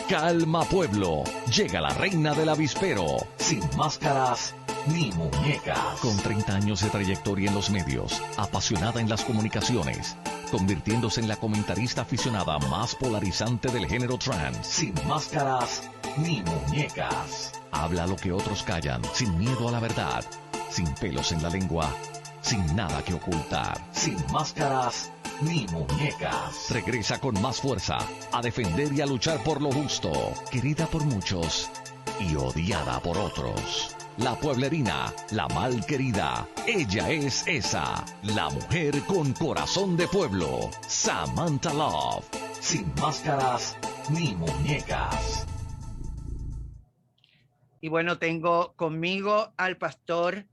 Calma Pueblo, llega la reina del avispero, sin máscaras ni muñecas. Con 30 años de trayectoria en los medios, apasionada en las comunicaciones, convirtiéndose en la comentarista aficionada más polarizante del género trans. Sin máscaras ni muñecas. Habla lo que otros callan, sin miedo a la verdad, sin pelos en la lengua, sin nada que ocultar. Sin máscaras ni muñecas. Regresa con más fuerza a defender y a luchar por lo justo. Querida por muchos y odiada por otros. La pueblerina, la mal querida. Ella es esa, la mujer con corazón de pueblo. Samantha Love. Sin máscaras ni muñecas. Y bueno, tengo conmigo al pastor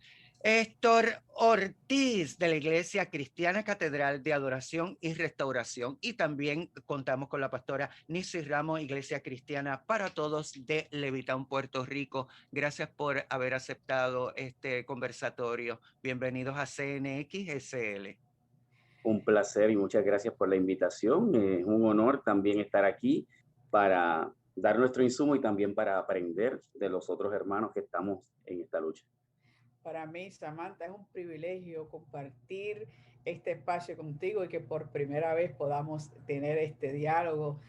Héctor Ortiz de la Iglesia Cristiana Catedral de Adoración y Restauración. Y también contamos con la pastora Nisi Ramos, Iglesia Cristiana para Todos de Levitown, Puerto Rico. Gracias por haber aceptado este conversatorio. Bienvenidos a CNXSL. Un placer y muchas gracias por la invitación. Es un honor también estar aquí para dar nuestro insumo y también para aprender de los otros hermanos que estamos en esta lucha. Para mí, Samantha, es un privilegio compartir este espacio contigo y que por primera vez podamos tener este diálogo,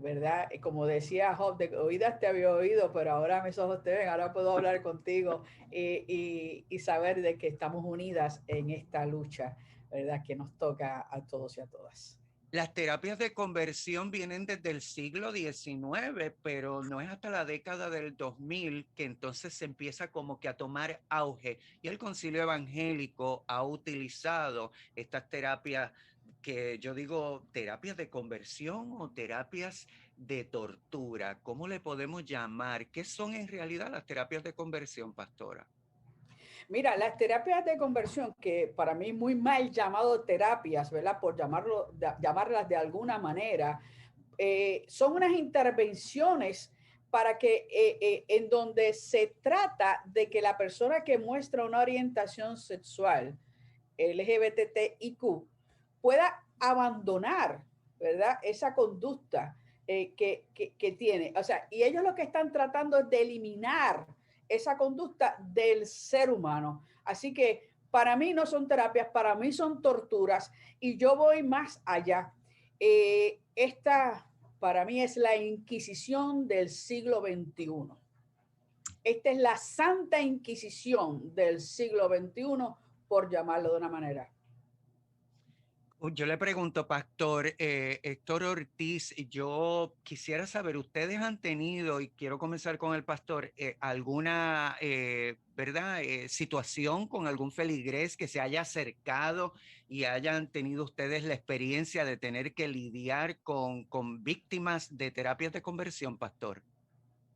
¿verdad? Como decía Job, de oídas te había oído, pero ahora mis ojos te ven, ahora puedo hablar contigo y saber de que estamos unidas en esta lucha, ¿verdad? Que nos toca a todos y a todas. Las terapias de conversión vienen desde el siglo XIX, pero no es hasta la década del 2000 que entonces se empieza como que a tomar auge. Y el Concilio Evangélico ha utilizado estas terapias que yo digo terapias de conversión o terapias de tortura. ¿Cómo le podemos llamar? ¿Qué son en realidad las terapias de conversión, pastora? Mira, las terapias de conversión, que para mí muy mal llamado terapias, ¿verdad? Por llamarlas de alguna manera, son unas intervenciones para que en donde se trata de que la persona que muestra una orientación sexual LGBTIQ pueda abandonar, ¿verdad? Esa conducta que tiene. O sea, y ellos lo que están tratando es de eliminar esa conducta del ser humano. Así que para mí no son terapias, para mí son torturas y yo voy más allá. Esta para mí es la Inquisición del siglo XXI. Esta es la Santa Inquisición del siglo XXI, por llamarlo de una manera. Yo le pregunto, pastor Héctor Ortiz, yo quisiera saber, ustedes han tenido, y quiero comenzar con el pastor, alguna, ¿verdad? Situación con algún feligrés que se haya acercado y hayan tenido ustedes la experiencia de tener que lidiar con víctimas de terapias de conversión, pastor.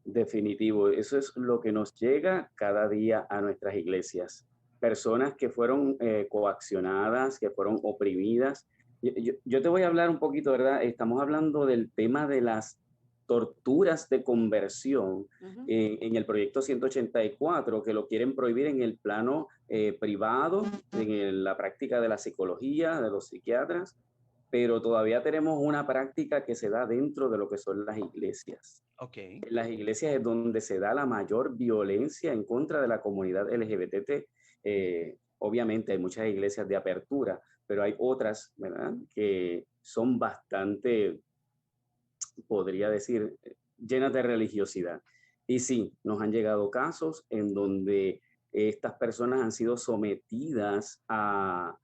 Definitivo, eso es lo que nos llega cada día a nuestras iglesias. Personas que fueron coaccionadas, que fueron oprimidas. Yo te voy a hablar un poquito, ¿verdad? Estamos hablando del tema de las torturas de conversión en el proyecto 184, que lo quieren prohibir en el plano privado, en la práctica de la psicología, de los psiquiatras, pero todavía tenemos una práctica que se da dentro de lo que son las iglesias. Okay. En las iglesias es donde se da la mayor violencia en contra de la comunidad LGBT. Obviamente hay muchas iglesias de apertura, pero hay otras, ¿verdad?, que son bastante, podría decir, llenas de religiosidad. Y sí, nos han llegado casos en donde estas personas han sido sometidas a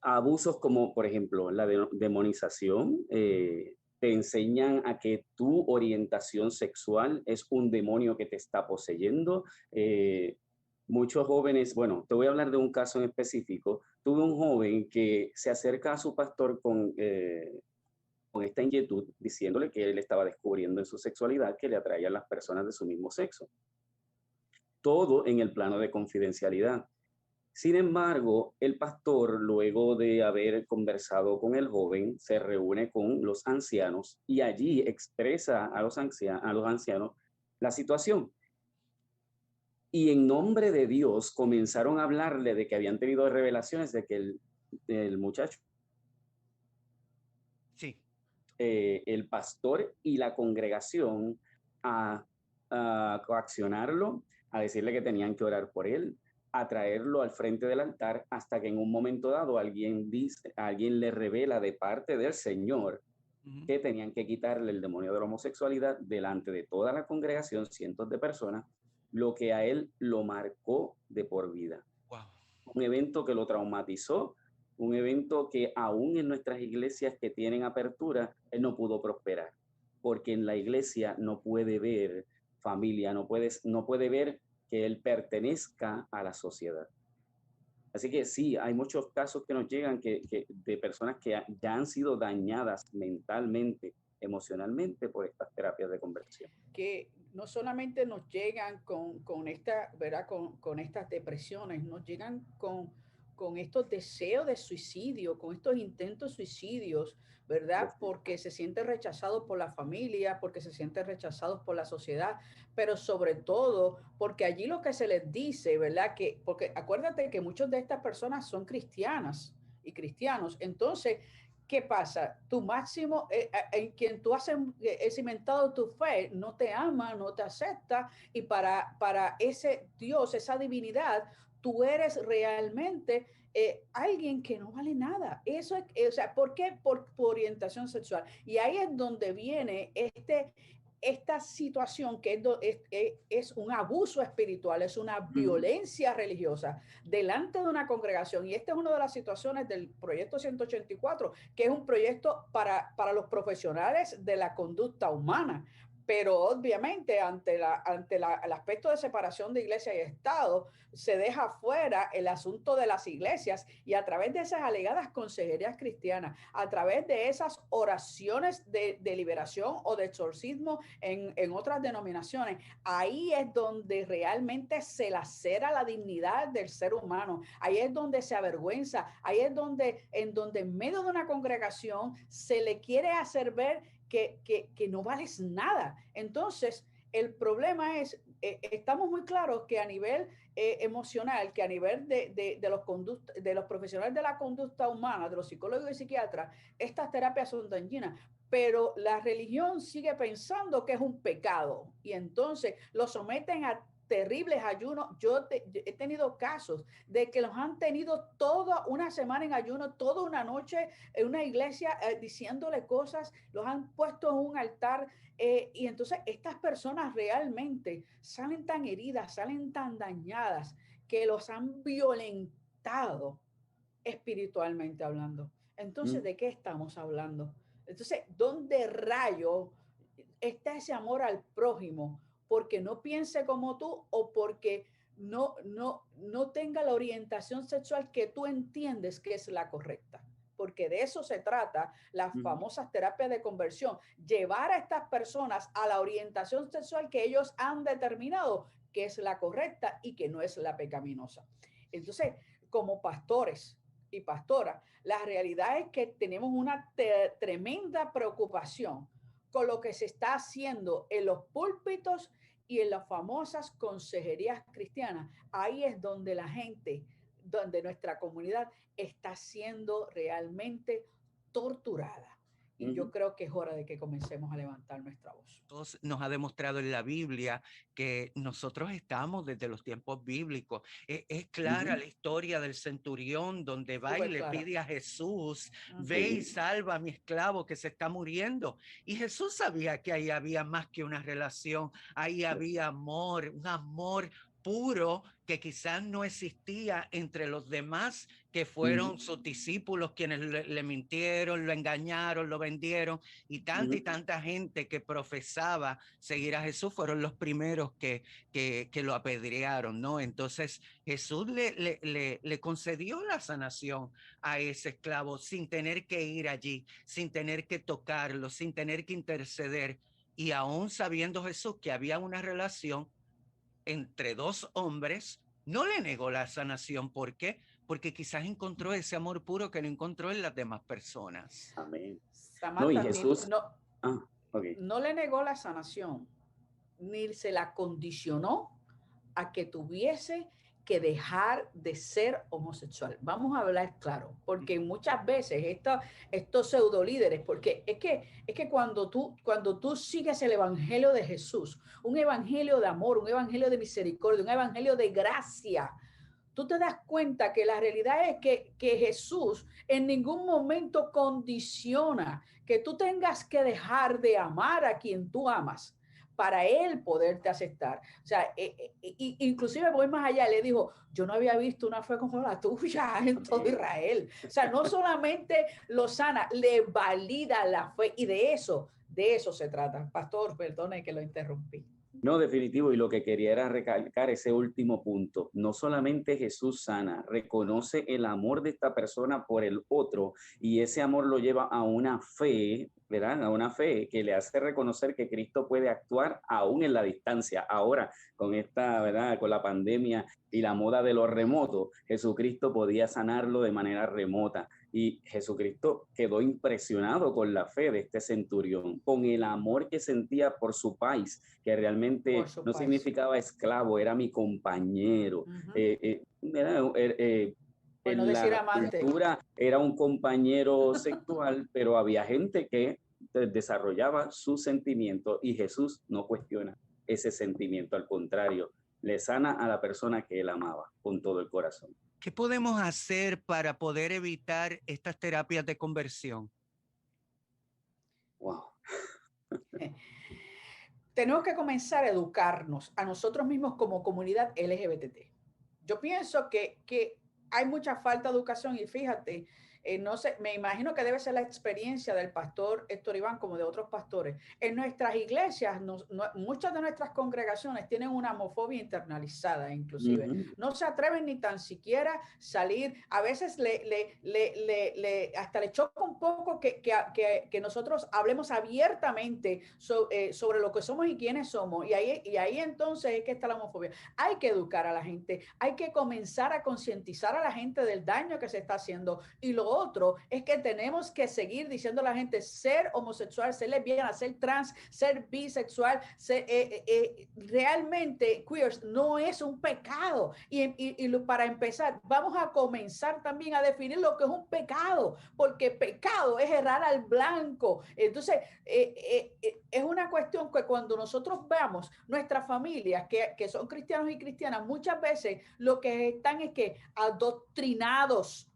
abusos como, por ejemplo, la demonización. Te enseñan a que tu orientación sexual es un demonio que te está poseyendo. Muchos jóvenes, bueno, te voy a hablar de un caso en específico. Tuve un joven que se acerca a su pastor con esta inquietud, diciéndole que él estaba descubriendo en su sexualidad que le atraían las personas de su mismo sexo. Todo en el plano de confidencialidad. Sin embargo, el pastor, luego de haber conversado con el joven, se reúne con los ancianos y allí expresa a los ancianos la situación. Y en nombre de Dios comenzaron a hablarle de que habían tenido revelaciones de que el muchacho sí. el pastor y la congregación a coaccionarlo, a decirle que tenían que orar por él, a traerlo al frente del altar, hasta que en un momento dado alguien le revela de parte del Señor que tenían que quitarle el demonio de la homosexualidad delante de toda la congregación, cientos de personas, lo que a él lo marcó de por vida. Wow. Un evento que lo traumatizó, un evento que aún en nuestras iglesias que tienen apertura, él no pudo prosperar, porque en la iglesia no puede ver familia, no puede ver que él pertenezca a la sociedad. Así que sí, hay muchos casos que nos llegan de personas que ya han sido dañadas mentalmente, emocionalmente por estas terapias de conversión. Que no solamente nos llegan con esta, ¿verdad? Con estas depresiones, nos llegan con estos deseos de suicidio, con estos intentos suicidios, ¿verdad? Porque se sienten rechazados por la familia, porque se sienten rechazados por la sociedad, pero sobre todo porque allí lo que se les dice, ¿verdad? Porque acuérdate que muchas de estas personas son cristianas y cristianos, entonces, ¿qué pasa? Tu máximo, en quien tú has cimentado tu fe, no te ama, no te acepta, y para ese Dios, esa divinidad, tú eres realmente alguien que no vale nada. Eso es, o sea, ¿por qué? Por orientación sexual. Y ahí es donde viene esta situación que es un abuso espiritual, es una violencia religiosa delante de una congregación. Y esta es una de las situaciones del proyecto 184, que es un proyecto para los profesionales de la conducta humana. Pero obviamente ante el aspecto de separación de iglesia y Estado, se deja fuera el asunto de las iglesias, y a través de esas alegadas consejerías cristianas, a través de esas oraciones de liberación o de exorcismo en otras denominaciones, ahí es donde realmente se lacera la dignidad del ser humano, ahí es donde se avergüenza, ahí es donde en medio de una congregación se le quiere hacer ver que no vales nada. Entonces, el problema es, estamos muy claros que a nivel emocional, que a nivel de los profesionales de la conducta humana, de los psicólogos y psiquiatras, estas terapias son dañinas, pero la religión sigue pensando que es un pecado, y entonces lo someten a terribles ayunos. Yo he tenido casos de que los han tenido toda una semana en ayuno, toda una noche en una iglesia diciéndole cosas, los han puesto en un altar, y entonces estas personas realmente salen tan heridas, salen tan dañadas, que los han violentado espiritualmente hablando. Entonces, ¿de qué estamos hablando? Entonces, ¿dónde rayo está ese amor al prójimo? Porque no piense como tú, o porque no tenga la orientación sexual que tú entiendes que es la correcta. Porque de eso se trata las famosas terapias de conversión, llevar a estas personas a la orientación sexual que ellos han determinado que es la correcta y que no es la pecaminosa. Entonces, como pastores y pastoras, la realidad es que tenemos una tremenda preocupación con lo que se está haciendo en los púlpitos y en las famosas consejerías cristianas. Ahí es donde la gente, donde nuestra comunidad está siendo realmente torturada. Y yo creo que es hora de que comencemos a levantar nuestra voz. Nos ha demostrado en la Biblia que nosotros estamos desde los tiempos bíblicos. Es clara la historia del centurión, donde va y le pide a Jesús, ve y salva a mi esclavo que se está muriendo. Y Jesús sabía que ahí había más que una relación, ahí había amor, un amor puro que quizás no existía entre los demás que fueron sus discípulos, quienes le mintieron, lo engañaron, lo vendieron, y tanta gente que profesaba seguir a Jesús fueron los primeros que lo apedrearon, ¿no? Entonces Jesús le concedió la sanación a ese esclavo sin tener que ir allí, sin tener que tocarlo, sin tener que interceder, y aún sabiendo Jesús que había una relación entre dos hombres, no le negó la sanación. ¿Por qué? Porque quizás encontró ese amor puro que no encontró en las demás personas. Amén. Samantha, no, y Jesús no le negó la sanación, ni se la condicionó a que tuviese que dejar de ser homosexual. Vamos a hablar claro, porque muchas veces estos pseudo líderes, porque es que cuando tú sigues el evangelio de Jesús, un evangelio de amor, un evangelio de misericordia, un evangelio de gracia, tú te das cuenta que la realidad es que Jesús en ningún momento condiciona que tú tengas que dejar de amar a quien tú amas para él poderte aceptar. O sea, inclusive voy más allá, le dijo, yo no había visto una fe como la tuya en todo Israel. O sea, no solamente lo sana, le valida la fe y de eso se trata. Pastor, perdone que lo interrumpí. No, definitivo, y lo que quería era recalcar ese último punto. No solamente Jesús sana, reconoce el amor de esta persona por el otro y ese amor lo lleva a una fe, ¿verdad? A una fe que le hace reconocer que Cristo puede actuar aún en la distancia. Ahora, con esta, ¿verdad? Con la pandemia y la moda de lo remoto, Jesucristo podía sanarlo de manera remota. Y Jesucristo quedó impresionado con la fe de este centurión, con el amor que sentía por su país, que realmente no significaba esclavo, era mi compañero. Bueno, En decir la amante. cultura era un compañero sexual, pero había gente que desarrollaba su sentimiento y Jesús no cuestiona ese sentimiento, al contrario, le sana a la persona que él amaba con todo el corazón. ¿Qué podemos hacer para poder evitar estas terapias de conversión? Wow. Tenemos que comenzar a educarnos a nosotros mismos como comunidad LGBT. Yo pienso que hay mucha falta de educación y fíjate, no sé, me imagino que debe ser la experiencia del pastor Héctor Iván como de otros pastores. En nuestras iglesias, muchas de nuestras congregaciones tienen una homofobia internalizada inclusive. No se atreven ni tan siquiera salir. A veces hasta le choca un poco que nosotros hablemos abiertamente sobre lo que somos y quiénes somos. Y ahí entonces es que está la homofobia. Hay que educar a la gente, hay que comenzar a concientizar a la gente del daño que se está haciendo. Y lo otro es que tenemos que seguir diciendo a la gente, ser homosexual, ser lesbiana, ser trans, ser bisexual, realmente queers no es un pecado. Y para empezar, vamos a comenzar también a definir lo que es un pecado, porque pecado es errar al blanco. Entonces, es una cuestión que cuando nosotros veamos nuestras familias que son cristianos y cristianas, muchas veces lo que están es que adoctrinados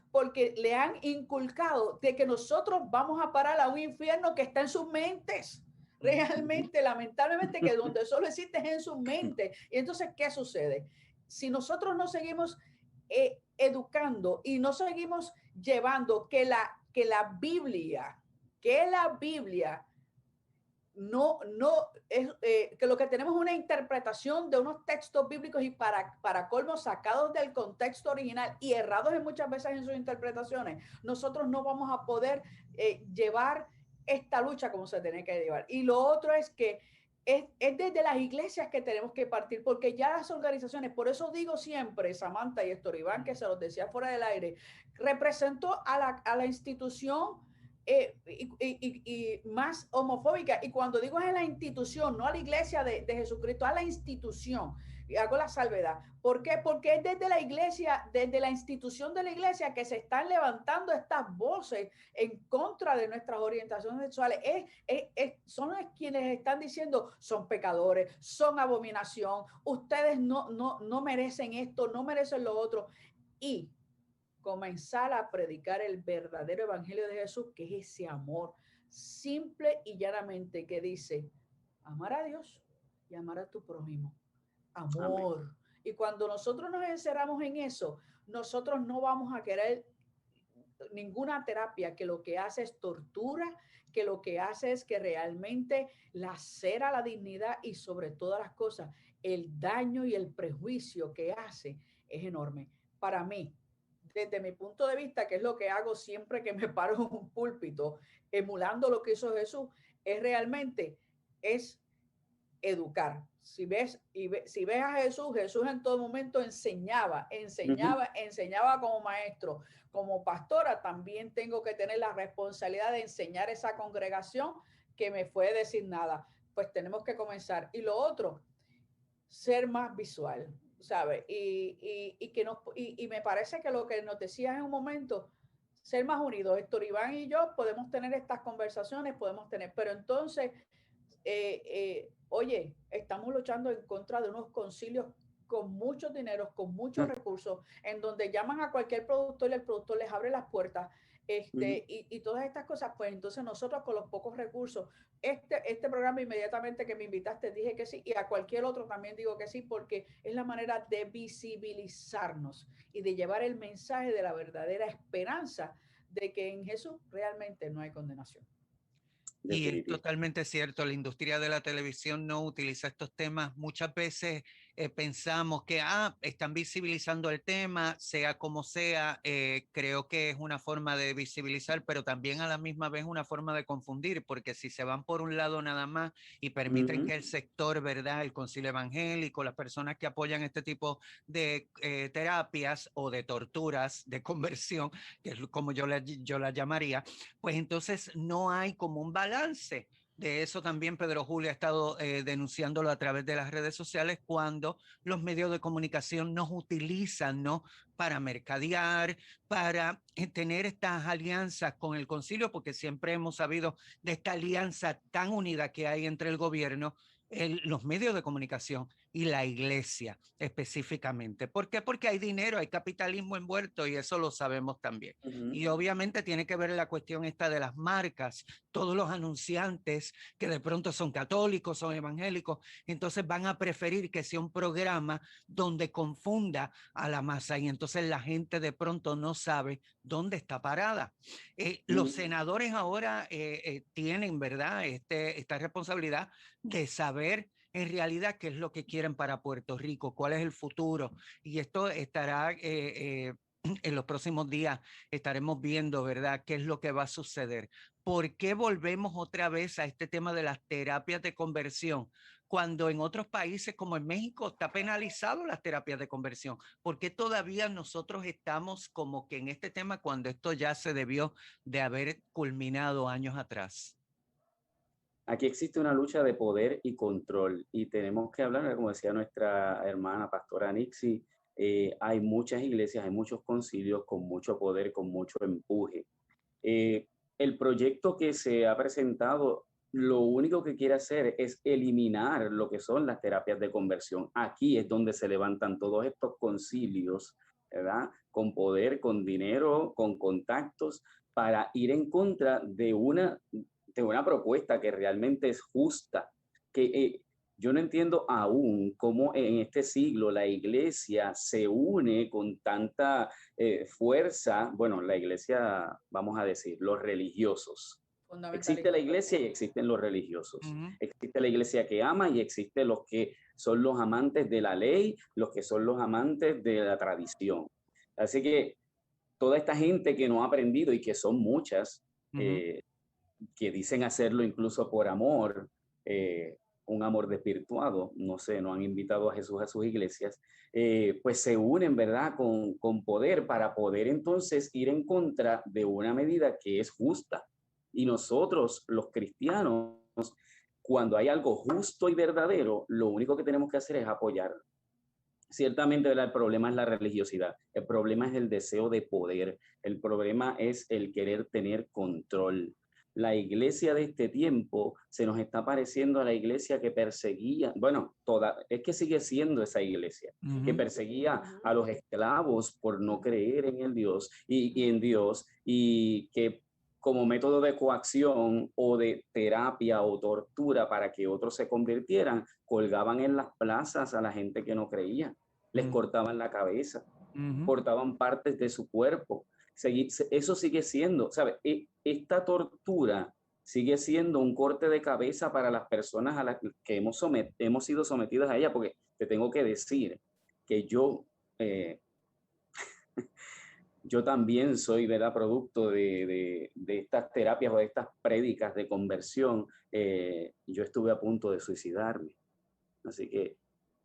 porque le han inculcado de que nosotros vamos a parar a un infierno que está en sus mentes. Realmente, lamentablemente, que donde solo existe es en su mente. Y entonces, ¿qué sucede? Si nosotros no seguimos educando y no seguimos llevando que la Biblia no es que lo que tenemos es una interpretación de unos textos bíblicos y para colmo sacados del contexto original y errados en muchas veces en sus interpretaciones, nosotros no vamos a poder llevar esta lucha como se tiene que llevar. Y lo otro es que es desde las iglesias que tenemos que partir, porque ya las organizaciones, por eso digo siempre, Samantha y Héctor Iván, que se los decía fuera del aire, representó a la institución y más homofóbica. Y cuando digo es la institución, no a la iglesia de Jesucristo, a la institución. Y hago la salvedad. ¿Por qué? Porque es desde la iglesia, desde la institución de la iglesia que se están levantando estas voces en contra de nuestras orientaciones sexuales. Son quienes están diciendo son pecadores, son abominación, ustedes no merecen esto, no merecen lo otro. Y comenzar a predicar el verdadero evangelio de Jesús, que es ese amor simple y llanamente que dice amar a Dios y amar a tu prójimo. Amor. Amén. Y cuando nosotros nos encerramos en eso, nosotros no vamos a querer ninguna terapia que lo que hace es tortura, que lo que hace es que realmente lacera la dignidad y sobre todas las cosas, el daño y el prejuicio que hace es enorme. Para mí, desde mi punto de vista, que es lo que hago siempre que me paro en un púlpito, emulando lo que hizo Jesús, es educar. Si ves a Jesús en todo momento enseñaba como maestro. Como pastora también tengo que tener la responsabilidad de enseñar a esa congregación que me fue designada. Pues tenemos que comenzar. Y lo otro, ser más visual. ¿sabes? Y me parece que lo que nos decías en un momento, ser más unidos, Héctor Iván y yo podemos tener estas conversaciones, pero entonces, oye, estamos luchando en contra de unos concilios con muchos dineros, con muchos recursos, en donde llaman a cualquier productor y el productor les abre las puertas, y todas estas cosas, pues entonces nosotros con los pocos recursos, este programa inmediatamente que me invitaste dije que sí, y a cualquier otro también digo que sí, porque es la manera de visibilizarnos y de llevar el mensaje de la verdadera esperanza de que en Jesús realmente no hay condenación. Y es totalmente cierto, la industria de la televisión no utiliza estos temas. Muchas veces pensamos que están visibilizando el tema, sea como sea. Creo que es una forma de visibilizar, pero también a la misma vez una forma de confundir, porque si se van por un lado nada más y permiten que el sector, ¿verdad? El concilio evangélico, las personas que apoyan este tipo de terapias o de torturas de conversión, que es como yo la llamaría, pues entonces no hay como un balance. De eso también Pedro Julio ha estado denunciándolo a través de las redes sociales, cuando los medios de comunicación nos utilizan, ¿no?, para mercadear, para tener estas alianzas con el concilio, porque siempre hemos sabido de esta alianza tan unida que hay entre el gobierno, los medios de comunicación y la iglesia específicamente. ¿Por qué? Porque hay dinero, hay capitalismo envuelto, y eso lo sabemos también. Y obviamente tiene que ver la cuestión esta de las marcas. Todos los anunciantes que de pronto son católicos, son evangélicos, entonces van a preferir que sea un programa donde confunda a la masa, y entonces la gente de pronto no sabe dónde está parada. Los senadores ahora tienen, ¿verdad?, esta responsabilidad de saber en realidad qué es lo que quieren para Puerto Rico, cuál es el futuro, y esto estará en los próximos días, estaremos viendo, ¿verdad?, qué es lo que va a suceder. ¿Por qué volvemos otra vez a este tema de las terapias de conversión, cuando en otros países como en México está penalizado las terapias de conversión? ¿Por qué todavía nosotros estamos como que en este tema cuando esto ya se debió de haber culminado años atrás? Aquí existe una lucha de poder y control, y tenemos que hablar, como decía nuestra hermana pastora Nixie, hay muchas iglesias, hay muchos concilios con mucho poder, con mucho empuje. El proyecto que se ha presentado, lo único que quiere hacer es eliminar lo que son las terapias de conversión. Aquí es donde se levantan todos estos concilios, ¿verdad?, con poder, con dinero, con contactos, para ir en contra de una propuesta que realmente es justa, que yo no entiendo aún cómo en este siglo la iglesia se une con tanta fuerza. Bueno, la iglesia, vamos a decir, los religiosos. Existe la iglesia y existen los religiosos. Existe la iglesia que ama y existe los que son los amantes de la ley, los que son los amantes de la tradición. Así que toda esta gente que no ha aprendido, y que son muchas, que dicen hacerlo incluso por amor, un amor desvirtuado, no sé, no han invitado a Jesús a sus iglesias, pues se unen, ¿verdad?, con poder, para poder entonces ir en contra de una medida que es justa. Y nosotros, los cristianos, cuando hay algo justo y verdadero, lo único que tenemos que hacer es apoyarlo. Ciertamente, ¿verdad?, el problema es la religiosidad, el problema es el deseo de poder, el problema es el querer tener control. La iglesia de este tiempo se nos está pareciendo a la iglesia que perseguía, bueno, es que sigue siendo esa iglesia, que perseguía a los esclavos por no creer en el Dios y en Dios, y que como método de coacción o de terapia o tortura para que otros se convirtieran, colgaban en las plazas a la gente que no creía, les cortaban la cabeza, cortaban partes de su cuerpo. Eso sigue siendo, ¿sabes? Esta tortura sigue siendo un corte de cabeza para las personas a las que hemos sido sometidas a ella, porque te tengo que decir que yo también soy, ¿verdad?, producto de estas terapias o de estas prédicas de conversión. Yo estuve a punto de suicidarme, así que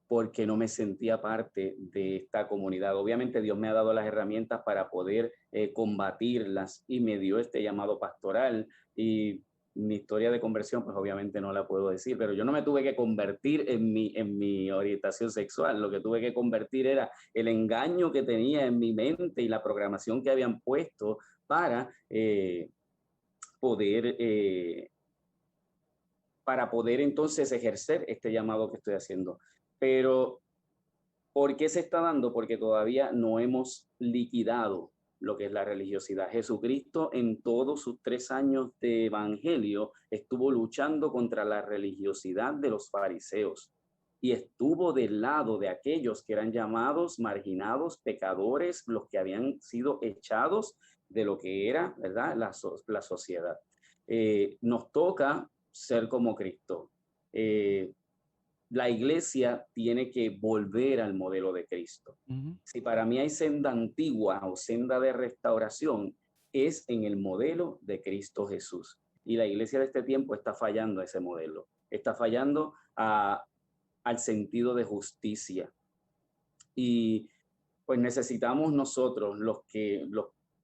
porque no me sentía parte de esta comunidad. Obviamente Dios me ha dado las herramientas para poder combatirlas, y me dio este llamado pastoral, y mi historia de conversión, pues obviamente no la puedo decir, pero yo no me tuve que convertir en mi orientación sexual. Lo que tuve que convertir era el engaño que tenía en mi mente y la programación que habían puesto para poder entonces ejercer este llamado que estoy haciendo. Pero, ¿por qué se está dando? Porque todavía no hemos liquidado lo que es la religiosidad. Jesucristo en todos sus 3 años de evangelio estuvo luchando contra la religiosidad de los fariseos y estuvo del lado de aquellos que eran llamados marginados, pecadores, los que habían sido echados de lo que era, ¿verdad?, la sociedad. Nos toca ser como Cristo. La iglesia tiene que volver al modelo de Cristo. Si para mí hay senda antigua o senda de restauración, es en el modelo de Cristo Jesús. Y la iglesia de este tiempo está fallando a ese modelo. Está fallando al sentido de justicia. Y pues necesitamos nosotros, los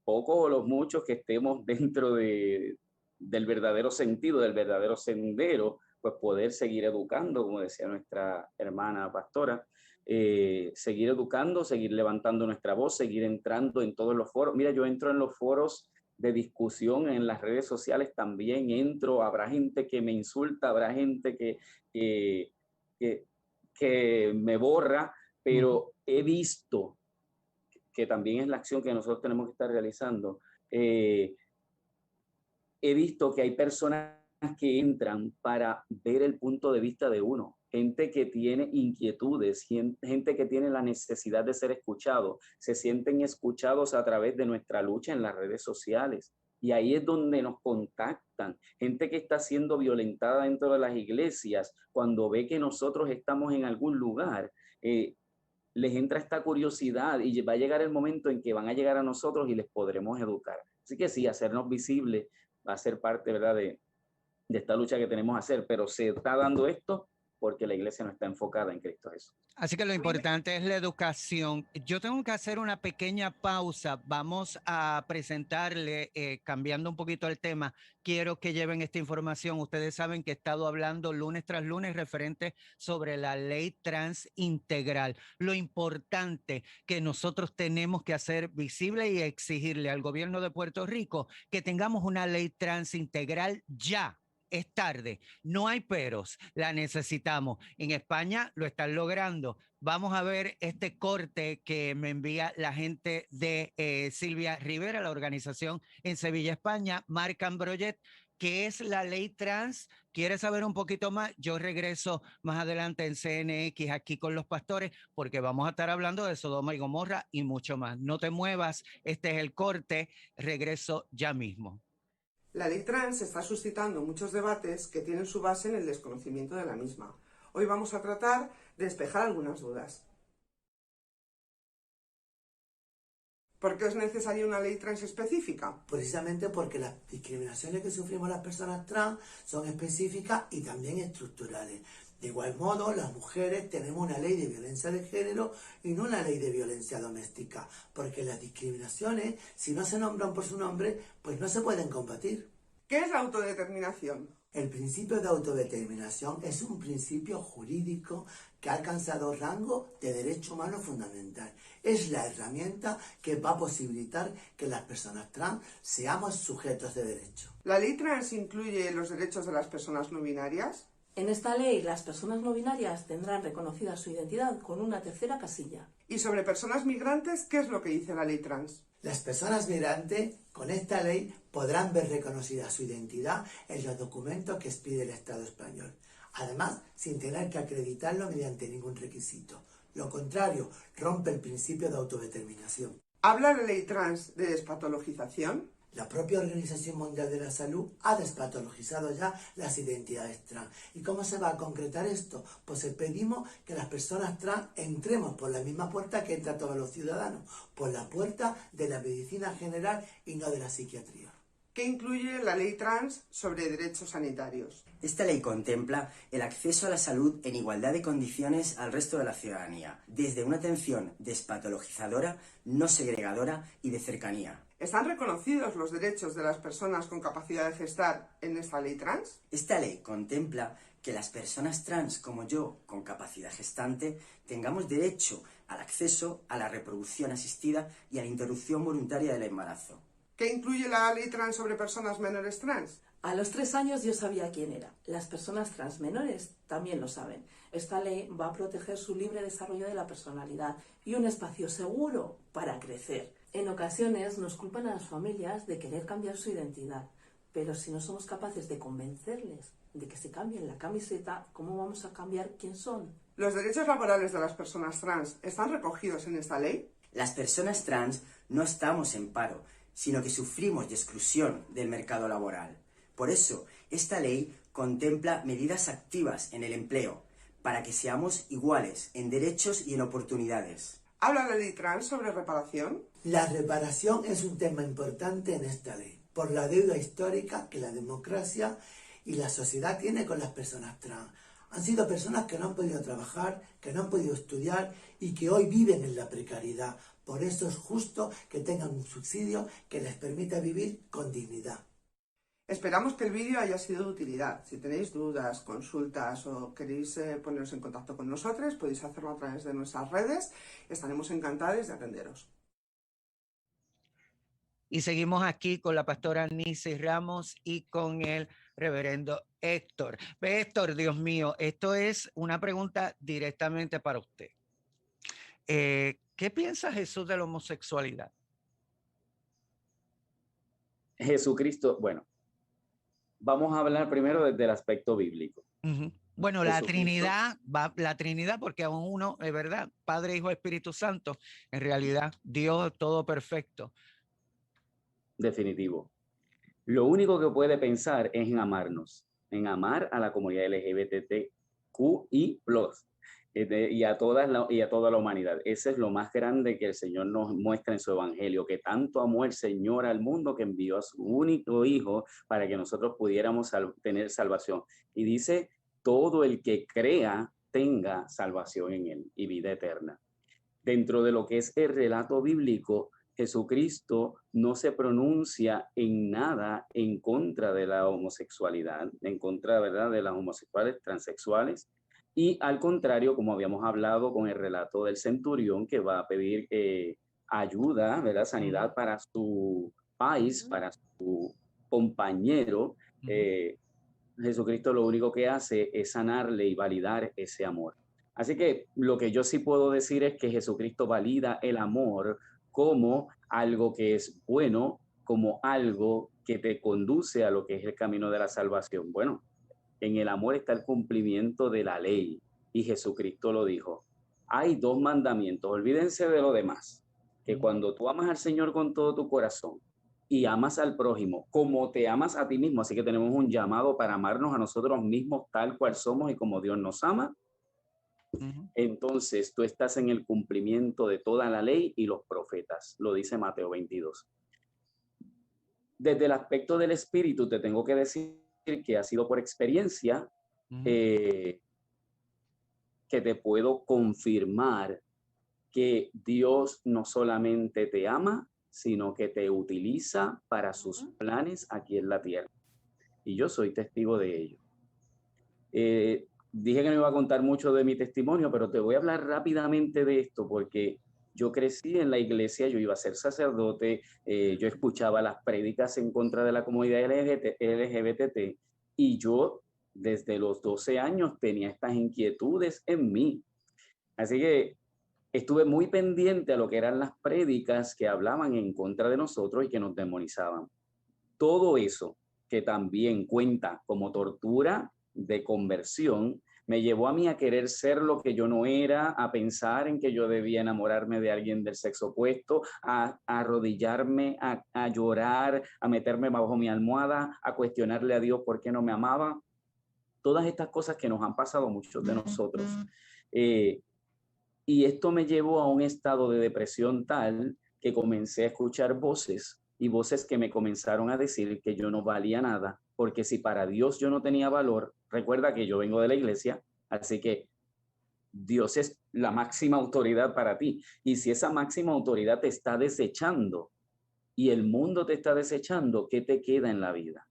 pocos o los muchos que estemos dentro del verdadero sentido, del verdadero sendero, pues poder seguir educando, como decía nuestra hermana pastora, seguir educando, seguir levantando nuestra voz, seguir entrando en todos los foros. Mira, yo entro en los foros de discusión en las redes sociales, también entro, habrá gente que me insulta, habrá gente que me borra, pero he visto que también es la acción que nosotros tenemos que estar realizando. He visto que hay personas que entran para ver el punto de vista de uno, gente que tiene inquietudes, gente que tiene la necesidad de ser escuchado, se sienten escuchados a través de nuestra lucha en las redes sociales. Y ahí es donde nos contactan, gente que está siendo violentada dentro de las iglesias, cuando ve que nosotros estamos en algún lugar, les entra esta curiosidad y va a llegar el momento en que van a llegar a nosotros y les podremos educar. Así que sí, hacernos visibles va a ser parte, ¿verdad?, de esta lucha que tenemos que hacer, pero se está dando esto porque la iglesia no está enfocada en Cristo Jesús. Así que lo importante es la educación. Yo tengo que hacer una pequeña pausa. Vamos a presentarle, cambiando un poquito el tema, quiero que lleven esta información. Ustedes saben que he estado hablando lunes tras lunes referente sobre la ley trans integral. Lo importante que nosotros tenemos que hacer visible y exigirle al gobierno de Puerto Rico que tengamos una ley trans integral ya. Es tarde, no hay peros, la necesitamos. En España lo están logrando. Vamos a ver este corte que me envía la gente de Silvia Rivera, la organización en Sevilla, España, Marc Ambroget, que es la ley trans. ¿Quieres saber un poquito más? Yo regreso más adelante en CNX aquí con los pastores, porque vamos a estar hablando de Sodoma y Gomorra y mucho más. No te muevas, este es el corte, regreso ya mismo. La ley trans está suscitando muchos debates que tienen su base en el desconocimiento de la misma. Hoy vamos a tratar de despejar algunas dudas. ¿Por qué es necesaria una ley trans específica? Precisamente porque las discriminaciones que sufrimos las personas trans son específicas y también estructurales. De igual modo, las mujeres tenemos una ley de violencia de género y no una ley de violencia doméstica, porque las discriminaciones, si no se nombran por su nombre, pues no se pueden combatir. ¿Qué es la autodeterminación? El principio de autodeterminación es un principio jurídico que ha alcanzado rango de derecho humano fundamental. Es la herramienta que va a posibilitar que las personas trans seamos sujetos de derecho. ¿La ley trans incluye los derechos de las personas no binarias? En esta ley, las personas no binarias tendrán reconocida su identidad con una tercera casilla. ¿Y sobre personas migrantes, qué es lo que dice la ley trans? Las personas migrantes, con esta ley, podrán ver reconocida su identidad en los documentos que expide el Estado español. Además, sin tener que acreditarlo mediante ningún requisito. Lo contrario, rompe el principio de autodeterminación. ¿Habla la ley trans de despatologización? La propia Organización Mundial de la Salud ha despatologizado ya las identidades trans. ¿Y cómo se va a concretar esto? Pues pedimos que las personas trans entremos por la misma puerta que entran todos los ciudadanos, por la puerta de la medicina general y no de la psiquiatría. ¿Qué incluye la ley trans sobre derechos sanitarios? Esta ley contempla el acceso a la salud en igualdad de condiciones al resto de la ciudadanía, desde una atención despatologizadora, no segregadora y de cercanía. ¿Están reconocidos los derechos de las personas con capacidad de gestar en esta ley trans? Esta ley contempla que las personas trans como yo, con capacidad gestante, tengamos derecho al acceso a la reproducción asistida y a la interrupción voluntaria del embarazo. ¿Qué incluye la ley trans sobre personas menores trans? A los 3 años yo sabía quién era. Las personas trans menores también lo saben. Esta ley va a proteger su libre desarrollo de la personalidad y un espacio seguro para crecer. En ocasiones nos culpan a las familias de querer cambiar su identidad, pero si no somos capaces de convencerles de que se cambien la camiseta, ¿cómo vamos a cambiar quién son? ¿Los derechos laborales de las personas trans están recogidos en esta ley? Las personas trans no estamos en paro, sino que sufrimos de exclusión del mercado laboral. Por eso, esta ley contempla medidas activas en el empleo, para que seamos iguales en derechos y en oportunidades. ¿Habla la ley trans sobre reparación? La reparación es un tema importante en esta ley, por la deuda histórica que la democracia y la sociedad tiene con las personas trans. Han sido personas que no han podido trabajar, que no han podido estudiar y que hoy viven en la precariedad. Por eso es justo que tengan un subsidio que les permita vivir con dignidad. Esperamos que el vídeo haya sido de utilidad. Si tenéis dudas, consultas o queréis poneros en contacto con nosotros, podéis hacerlo a través de nuestras redes. Estaremos encantados de atenderos. Y seguimos aquí con la pastora Nicy Ramos y con el reverendo Héctor. Héctor, Dios mío, esto es una pregunta directamente para usted. ¿Qué piensa Jesús de la homosexualidad? Jesucristo, bueno, vamos a hablar primero desde el aspecto bíblico. Bueno, la Trinidad, porque aún uno, es verdad, Padre, Hijo, Espíritu Santo, en realidad, Dios todo perfecto. Definitivo. Lo único que puede pensar es en amarnos, en amar a la comunidad LGBTQI+, y a toda la humanidad. Ese es lo más grande que el Señor nos muestra en su evangelio, que tanto amó el Señor al mundo que envió a su único Hijo para que nosotros pudiéramos tener salvación. Y dice, todo el que crea tenga salvación en él y vida eterna. Dentro de lo que es el relato bíblico, Jesucristo no se pronuncia en nada en contra de la homosexualidad, en contra, ¿verdad?, de las homosexuales, transexuales, y al contrario, como habíamos hablado con el relato del centurión, que va a pedir ayuda, ¿verdad?, sanidad para su país, para su compañero, Jesucristo lo único que hace es sanarle y validar ese amor. Así que lo que yo sí puedo decir es que Jesucristo valida el amor como algo que es bueno, como algo que te conduce a lo que es el camino de la salvación. Bueno, en el amor está el cumplimiento de la ley y Jesucristo lo dijo. Hay 2 mandamientos, olvídense de lo demás, que cuando tú amas al Señor con todo tu corazón y amas al prójimo como te amas a ti mismo, así que tenemos un llamado para amarnos a nosotros mismos tal cual somos y como Dios nos ama. Entonces tú estás en el cumplimiento de toda la ley y los profetas, lo dice Mateo 22. Desde el aspecto del espíritu te tengo que decir que ha sido por experiencia que te puedo confirmar que Dios no solamente te ama, sino que te utiliza para sus planes aquí en la tierra. Y yo soy testigo de ello. Dije que no iba a contar mucho de mi testimonio, pero te voy a hablar rápidamente de esto porque yo crecí en la iglesia, yo iba a ser sacerdote, yo escuchaba las prédicas en contra de la comunidad LGBT y yo desde los 12 años tenía estas inquietudes en mí. Así que estuve muy pendiente a lo que eran las prédicas que hablaban en contra de nosotros y que nos demonizaban. Todo eso que también cuenta como tortura de conversión, me llevó a mí a querer ser lo que yo no era, a pensar en que yo debía enamorarme de alguien del sexo opuesto, a arrodillarme, a llorar, a meterme bajo mi almohada, a cuestionarle a Dios por qué no me amaba. Todas estas cosas que nos han pasado a muchos de nosotros. Y esto me llevó a un estado de depresión tal que comencé a escuchar voces y voces que me comenzaron a decir que yo no valía nada, porque si para Dios yo no tenía valor, recuerda que yo vengo de la iglesia, así que Dios es la máxima autoridad para ti. Y si esa máxima autoridad te está desechando, y el mundo te está desechando, ¿qué te queda en la vida?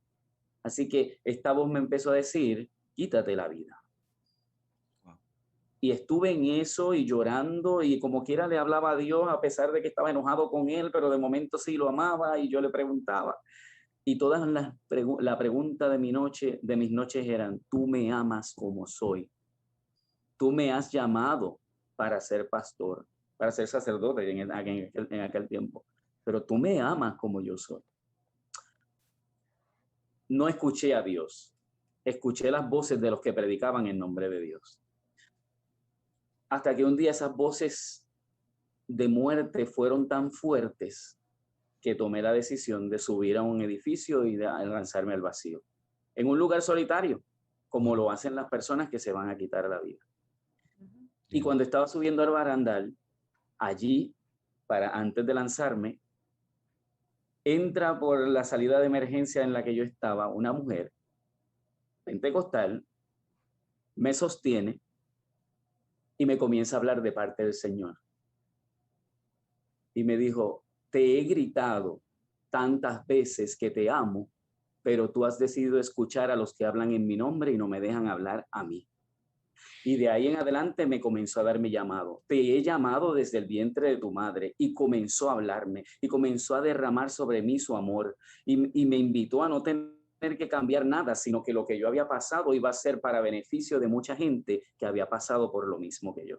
Así que esta voz me empezó a decir, quítate la vida. Y estuve en eso y llorando y como quiera le hablaba a Dios a pesar de que estaba enojado con él, pero de momento sí lo amaba y yo le preguntaba. Y todas la pregunta de mis noches eran, ¿tú me amas como soy? Tú me has llamado para ser pastor, para ser sacerdote en aquel tiempo, pero tú me amas como yo soy. No escuché a Dios, escuché las voces de los que predicaban en nombre de Dios. Hasta que un día esas voces de muerte fueron tan fuertes que tomé la decisión de subir a un edificio y de lanzarme al vacío, en un lugar solitario, como lo hacen las personas que se van a quitar la vida. Y cuando estaba subiendo al barandal, allí, antes de lanzarme, entra por la salida de emergencia en la que yo estaba una mujer pentecostal, me sostiene y me comienza a hablar de parte del Señor. Y me dijo, te he gritado tantas veces que te amo, pero tú has decidido escuchar a los que hablan en mi nombre y no me dejan hablar a mí. Y de ahí en adelante me comenzó a dar mi llamado. Te he llamado desde el vientre de tu madre, y comenzó a hablarme y comenzó a derramar sobre mí su amor y me invitó a no tener que cambiar nada, sino que lo que yo había pasado iba a ser para beneficio de mucha gente que había pasado por lo mismo que yo.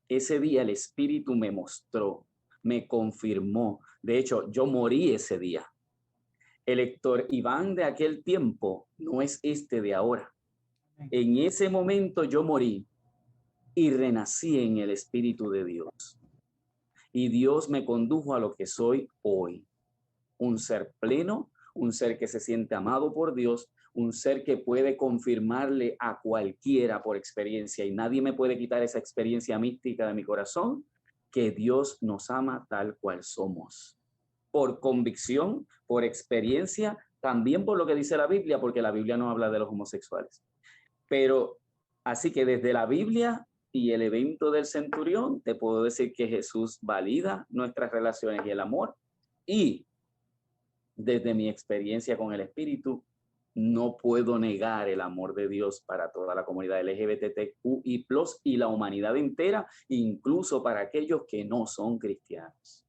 Ese día el Espíritu me mostró, me confirmó. De hecho, yo morí ese día. El Héctor Iván de aquel tiempo no es este de ahora. En ese momento yo morí y renací en el Espíritu de Dios. Y Dios me condujo a lo que soy hoy. Un ser pleno, un ser que se siente amado por Dios, un ser que puede confirmarle a cualquiera por experiencia, y nadie me puede quitar esa experiencia mística de mi corazón, que Dios nos ama tal cual somos. Por convicción, por experiencia, también por lo que dice la Biblia, porque la Biblia no habla de los homosexuales. Pero así que desde la Biblia y el evento del centurión, te puedo decir que Jesús valida nuestras relaciones y el amor. Y desde mi experiencia con el Espíritu, no puedo negar el amor de Dios para toda la comunidad LGBTQI+ y la humanidad entera, incluso para aquellos que no son cristianos.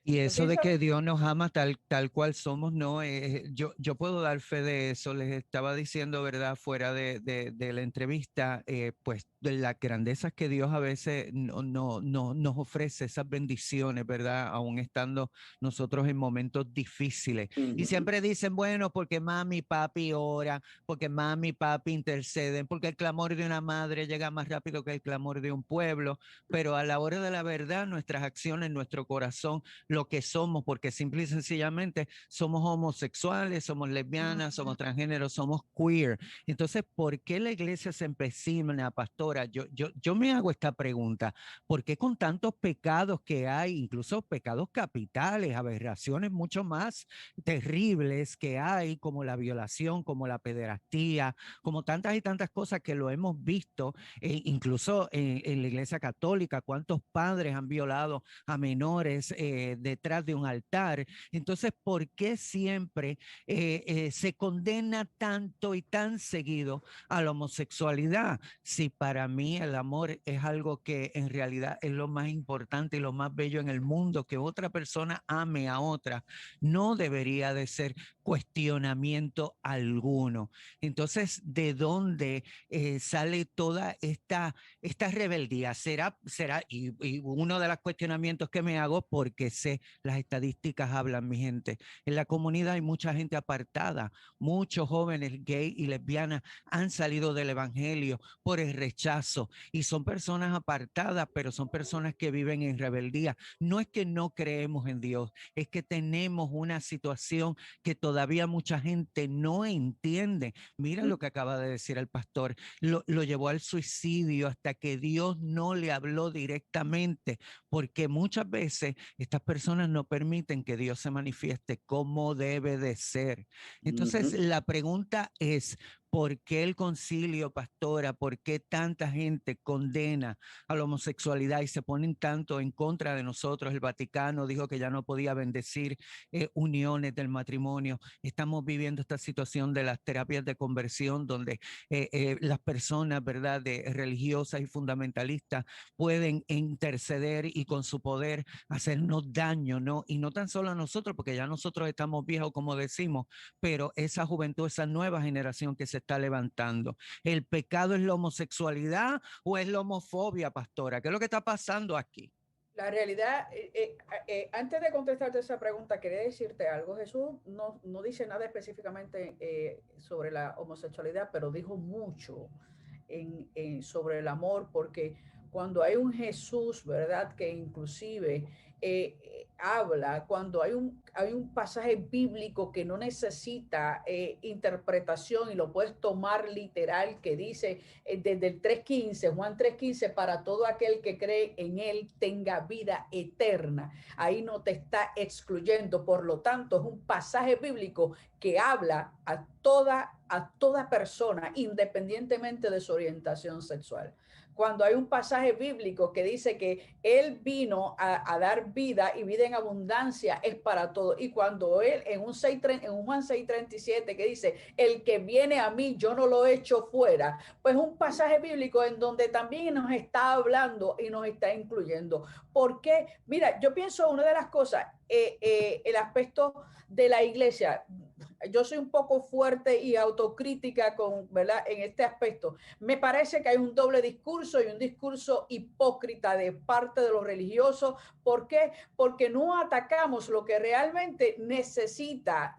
Y eso de que Dios nos ama tal cual somos, no, yo puedo dar fe de eso. Les estaba diciendo, ¿verdad? Fuera de la entrevista, pues de las grandezas que Dios a veces nos ofrece, esas bendiciones, ¿verdad? Aún estando nosotros en momentos difíciles. Y siempre dicen, bueno, porque mami y papi oran, porque mami y papi interceden, porque el clamor de una madre llega más rápido que el clamor de un pueblo, pero a la hora de la verdad, nuestras acciones, nuestro corazón, lo que somos, porque simple y sencillamente somos homosexuales, somos lesbianas, somos transgéneros, somos queer. Entonces, ¿por qué la iglesia se empecina, pastora? Yo me hago esta pregunta, ¿por qué con tantos pecados que hay, incluso pecados capitales, aberraciones mucho más terribles que hay, como la violación, como la pederastía, como tantas y tantas cosas que lo hemos visto, incluso en la iglesia católica, cuántos padres han violado a menores detrás de un altar? Entonces, ¿por qué siempre se condena tanto y tan seguido a la homosexualidad? Si para mí el amor es algo que en realidad es lo más importante y lo más bello en el mundo, que otra persona ame a otra, no debería de ser cuestionamiento alguno. Entonces, ¿de dónde sale toda esta rebeldía? ¿Será y uno de los cuestionamientos que me hago, porque sé, las estadísticas hablan, mi gente, en la comunidad hay mucha gente apartada, muchos jóvenes gay y lesbianas han salido del evangelio por el rechazo, y son personas apartadas, pero son personas que viven en rebeldía. No es que no creemos en Dios, es que tenemos una situación que todavía mucha gente no entiende. Mira lo que acaba de decir el pastor, lo llevó al suicidio hasta que Dios no le habló directamente, porque muchas veces estas personas no permiten que Dios se manifieste como debe de ser. Entonces, la pregunta es, ¿Por qué el concilio, pastora? ¿Por qué tanta gente condena a la homosexualidad y se ponen tanto en contra de nosotros? El Vaticano dijo que ya no podía bendecir uniones del matrimonio. Estamos viviendo esta situación de las terapias de conversión donde las personas, ¿verdad?, religiosas y fundamentalistas pueden interceder y con su poder hacernos daño, ¿no? Y no tan solo a nosotros, porque ya nosotros estamos viejos, como decimos, pero esa juventud, esa nueva generación que se está levantando. ¿El pecado es la homosexualidad o es la homofobia, pastora? ¿Qué es lo que está pasando aquí? La realidad, antes de contestarte esa pregunta, quería decirte algo. Jesús no dice nada específicamente sobre la homosexualidad, pero dijo mucho sobre el amor, porque cuando hay un Jesús, ¿verdad?, que inclusive habla, cuando hay un pasaje bíblico que no necesita interpretación y lo puedes tomar literal, que dice desde el 3.15, Juan 3.15, para todo aquel que cree en él tenga vida eterna. Ahí no te está excluyendo, por lo tanto es un pasaje bíblico que habla a toda persona, independientemente de su orientación sexual. Cuando hay un pasaje bíblico que dice que él vino a dar vida y vida en abundancia, es para todo. Y cuando él, en un Juan 6.37, que dice, el que viene a mí, yo no lo echo fuera, pues un pasaje bíblico en donde también nos está hablando y nos está incluyendo. ¿Por qué? Mira, yo pienso una de las cosas, el aspecto de la iglesia. Yo soy un poco fuerte y autocrítica ¿verdad?, en este aspecto. Me parece que hay un doble discurso y un discurso hipócrita de parte de los religiosos. ¿Por qué? Porque no atacamos lo que realmente necesita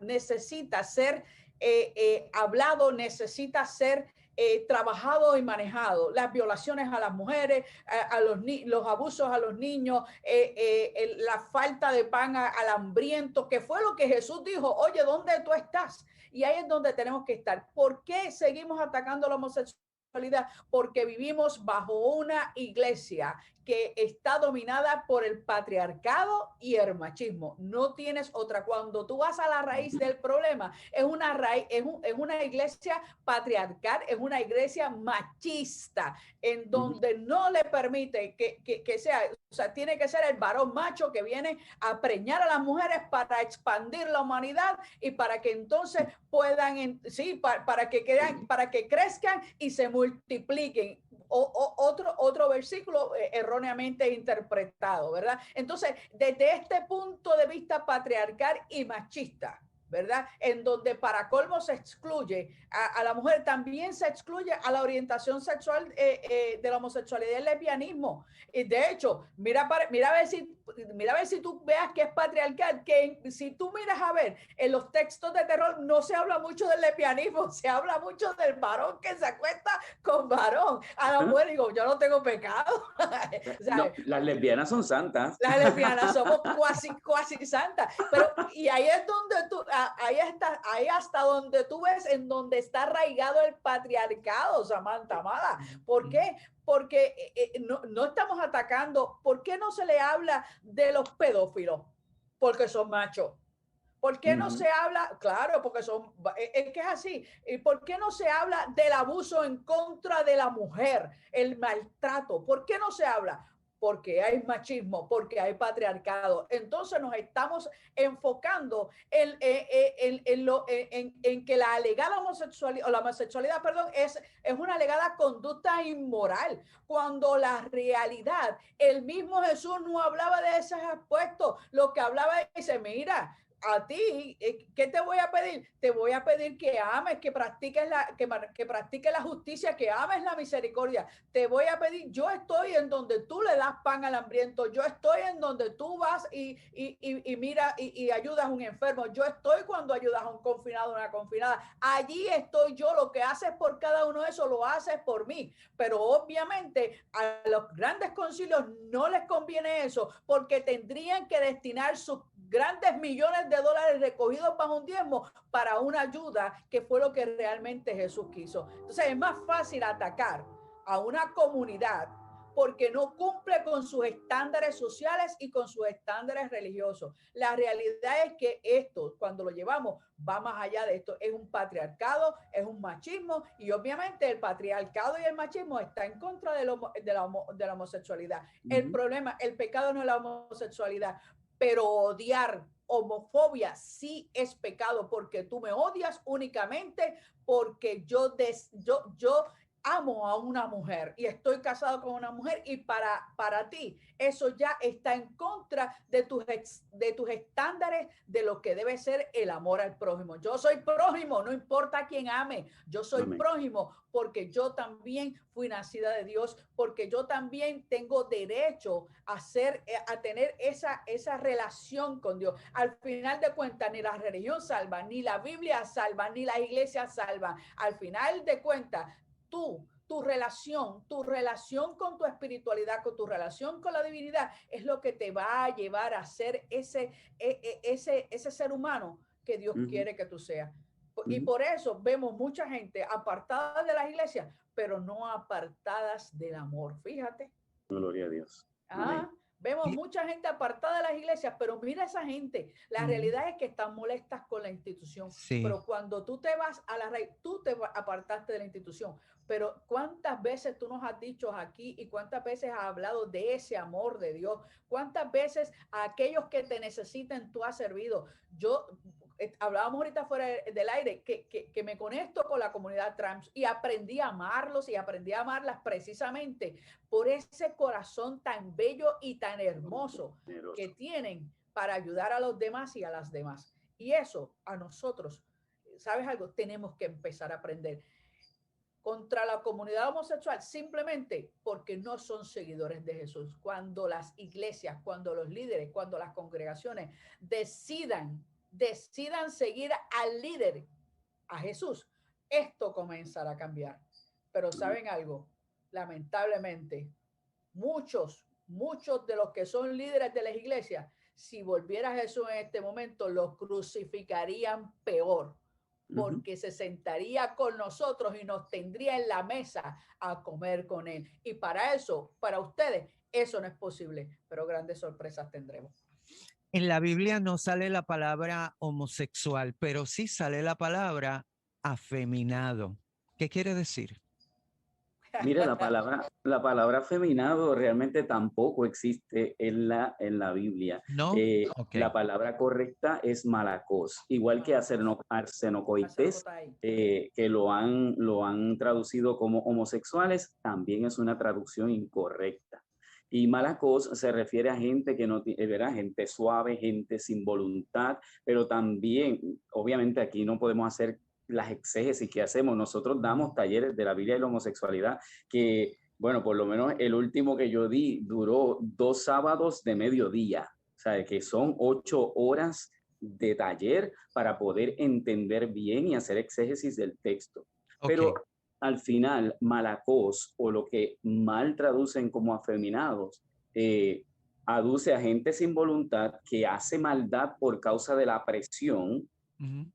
ser hablado, necesita ser trabajado y manejado. Las violaciones a las mujeres, los abusos a los niños, la falta de pan al hambriento, que fue lo que Jesús dijo: oye, ¿dónde tú estás? Y ahí es donde tenemos que estar. ¿Por qué seguimos atacando la homosexualidad? Porque vivimos bajo una iglesia que está dominada por el patriarcado y el machismo. No tienes otra. Cuando tú vas a la raíz del problema, es una iglesia patriarcal, es una iglesia machista, en donde no le permite que sea, o sea, tiene que ser el varón macho que viene a preñar a las mujeres para expandir la humanidad y para que entonces puedan, para que crezcan y se multipliquen. Otro versículo erróneamente interpretado, ¿verdad? Entonces, desde este punto de vista patriarcal y machista, ¿verdad?, en donde para colmo se excluye a la mujer, también se excluye a la orientación sexual de la homosexualidad y el lesbianismo. Y de hecho, mira a ver si tú veas que es patriarcal, que si tú miras a ver, en los textos de terror no se habla mucho del lesbianismo, se habla mucho del varón que se acuesta con varón. A la mujer digo, yo no tengo pecado. O sea, no, las lesbianas son santas. Las lesbianas somos cuasi santas. Pero, y ahí es donde ahí hasta donde tú ves en donde está arraigado el patriarcado, Samantha amada. ¿Por qué? Porque no estamos atacando. ¿Por qué no se le habla de los pedófilos? Porque son machos. ¿Por qué no se habla? Claro, porque es que es así. ¿Y por qué no se habla del abuso en contra de la mujer, el maltrato? ¿Por qué no se habla? Porque hay machismo, porque hay patriarcado. Entonces nos estamos enfocando en que la alegada homosexualidad, o la homosexualidad, perdón, es una alegada conducta inmoral, cuando la realidad, el mismo Jesús no hablaba de esos aspectos. Lo que hablaba es, dice, mira, a ti, ¿qué te voy a pedir? Te voy a pedir que ames, que practiques la justicia, que ames la misericordia. Te voy a pedir, yo estoy en donde tú le das pan al hambriento, yo estoy en donde tú vas y mira y ayudas a un enfermo, yo estoy cuando ayudas a un confinado, una confinada, allí estoy yo. Lo que haces por cada uno de esos lo haces por mí. Pero obviamente a los grandes concilios no les conviene eso, porque tendrían que destinar sus grandes millones de dólares recogidos bajo un diezmo para una ayuda, que fue lo que realmente Jesús quiso. Entonces es más fácil atacar a una comunidad porque no cumple con sus estándares sociales y con sus estándares religiosos. La realidad es que esto, cuando lo llevamos, va más allá de esto. Es un patriarcado, es un machismo, y obviamente el patriarcado y el machismo está en contra de la homosexualidad. El problema, el pecado no es la homosexualidad, pero odiar, homofobia sí es pecado, porque tú me odias únicamente porque yo amo a una mujer y estoy casado con una mujer, y para ti eso ya está en contra de tus estándares de lo que debe ser el amor al prójimo. Yo soy prójimo, no importa quién ame, yo soy prójimo porque yo también fui nacida de Dios, porque yo también tengo derecho a tener esa relación con Dios. Al final de cuentas, ni la religión salva, ni la Biblia salva, ni la iglesia salva. Al final de cuentas, tu relación con tu espiritualidad, con tu relación con la divinidad, es lo que te va a llevar a ser ese ser humano que Dios quiere que tú seas. Y por eso vemos mucha gente apartada de las iglesias, pero no apartadas del amor. Fíjate. Gloria a Dios. Vemos mucha gente apartada de las iglesias, pero mira esa gente. La realidad es que están molestas con la institución. Pero cuando tú te vas a la raíz, tú te apartaste de la institución. Pero ¿cuántas veces tú nos has dicho aquí y cuántas veces has hablado de ese amor de Dios? ¿Cuántas veces a aquellos que te necesitan tú has servido? Hablábamos ahorita fuera del aire que me conecto con la comunidad trans y aprendí a amarlos y aprendí a amarlas precisamente por ese corazón tan bello y tan hermoso que tienen para ayudar a los demás y a las demás. Y eso a nosotros, ¿sabes algo? Tenemos que empezar a aprender contra la comunidad homosexual simplemente porque no son seguidores de Jesús. Cuando las iglesias, cuando los líderes, cuando las congregaciones decidan seguir al líder, a Jesús, esto comenzará a cambiar. Pero ¿saben algo? Lamentablemente, muchos de los que son líderes de las iglesias, si volviera Jesús en este momento, los crucificarían peor, porque se sentaría con nosotros y nos tendría en la mesa a comer con él. Y para eso, para ustedes, eso no es posible, pero grandes sorpresas tendremos. En la Biblia no sale la palabra homosexual, pero sí sale la palabra afeminado. ¿Qué quiere decir? Mire, la palabra afeminado realmente tampoco existe en la Biblia. ¿No? La palabra correcta es malacos, igual que arsenocoites, que lo han traducido como homosexuales, también es una traducción incorrecta. Y malacos se refiere a gente que no tiene, ¿verdad? Gente suave, gente sin voluntad, pero también, obviamente aquí no podemos hacer las exégesis que hacemos. Nosotros damos talleres de la Biblia y la homosexualidad que, bueno, por lo menos el último que yo di duró 2 sábados de mediodía, o sea, que son 8 horas de taller para poder entender bien y hacer exégesis del texto. Pero al final, malacos, o lo que mal traducen como afeminados, aduce a gente sin voluntad que hace maldad por causa de la presión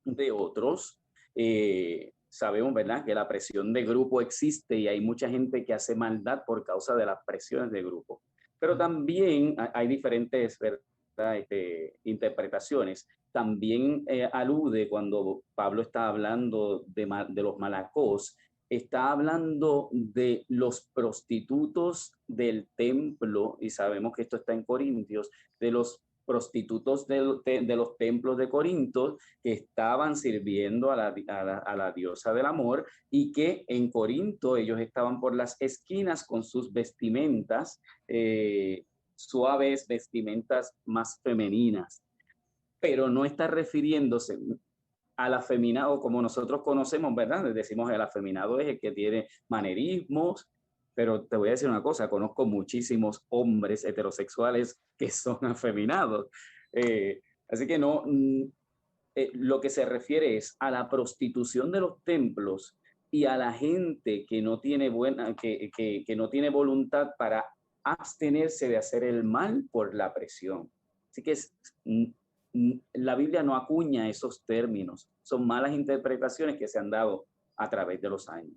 de otros. Sabemos, ¿verdad?, que la presión de grupo existe y hay mucha gente que hace maldad por causa de las presiones de grupo. Pero también hay diferentes, ¿verdad?, interpretaciones. También alude, cuando Pablo está hablando de los malacos, está hablando de los prostitutos del templo, y sabemos que esto está en Corintios, de los prostitutos de los templos de Corinto que estaban sirviendo a la diosa del amor, y que en Corinto ellos estaban por las esquinas con sus vestimentas suaves, vestimentas más femeninas, pero no está refiriéndose al afeminado como nosotros conocemos, ¿verdad? Decimos el afeminado es el que tiene manerismos, pero te voy a decir una cosa, conozco muchísimos hombres heterosexuales que son afeminados. Así que no, lo que se refiere es a la prostitución de los templos y a la gente que no tiene que no tiene voluntad para abstenerse de hacer el mal por la presión. Así que la Biblia no acuña esos términos, son malas interpretaciones que se han dado a través de los años.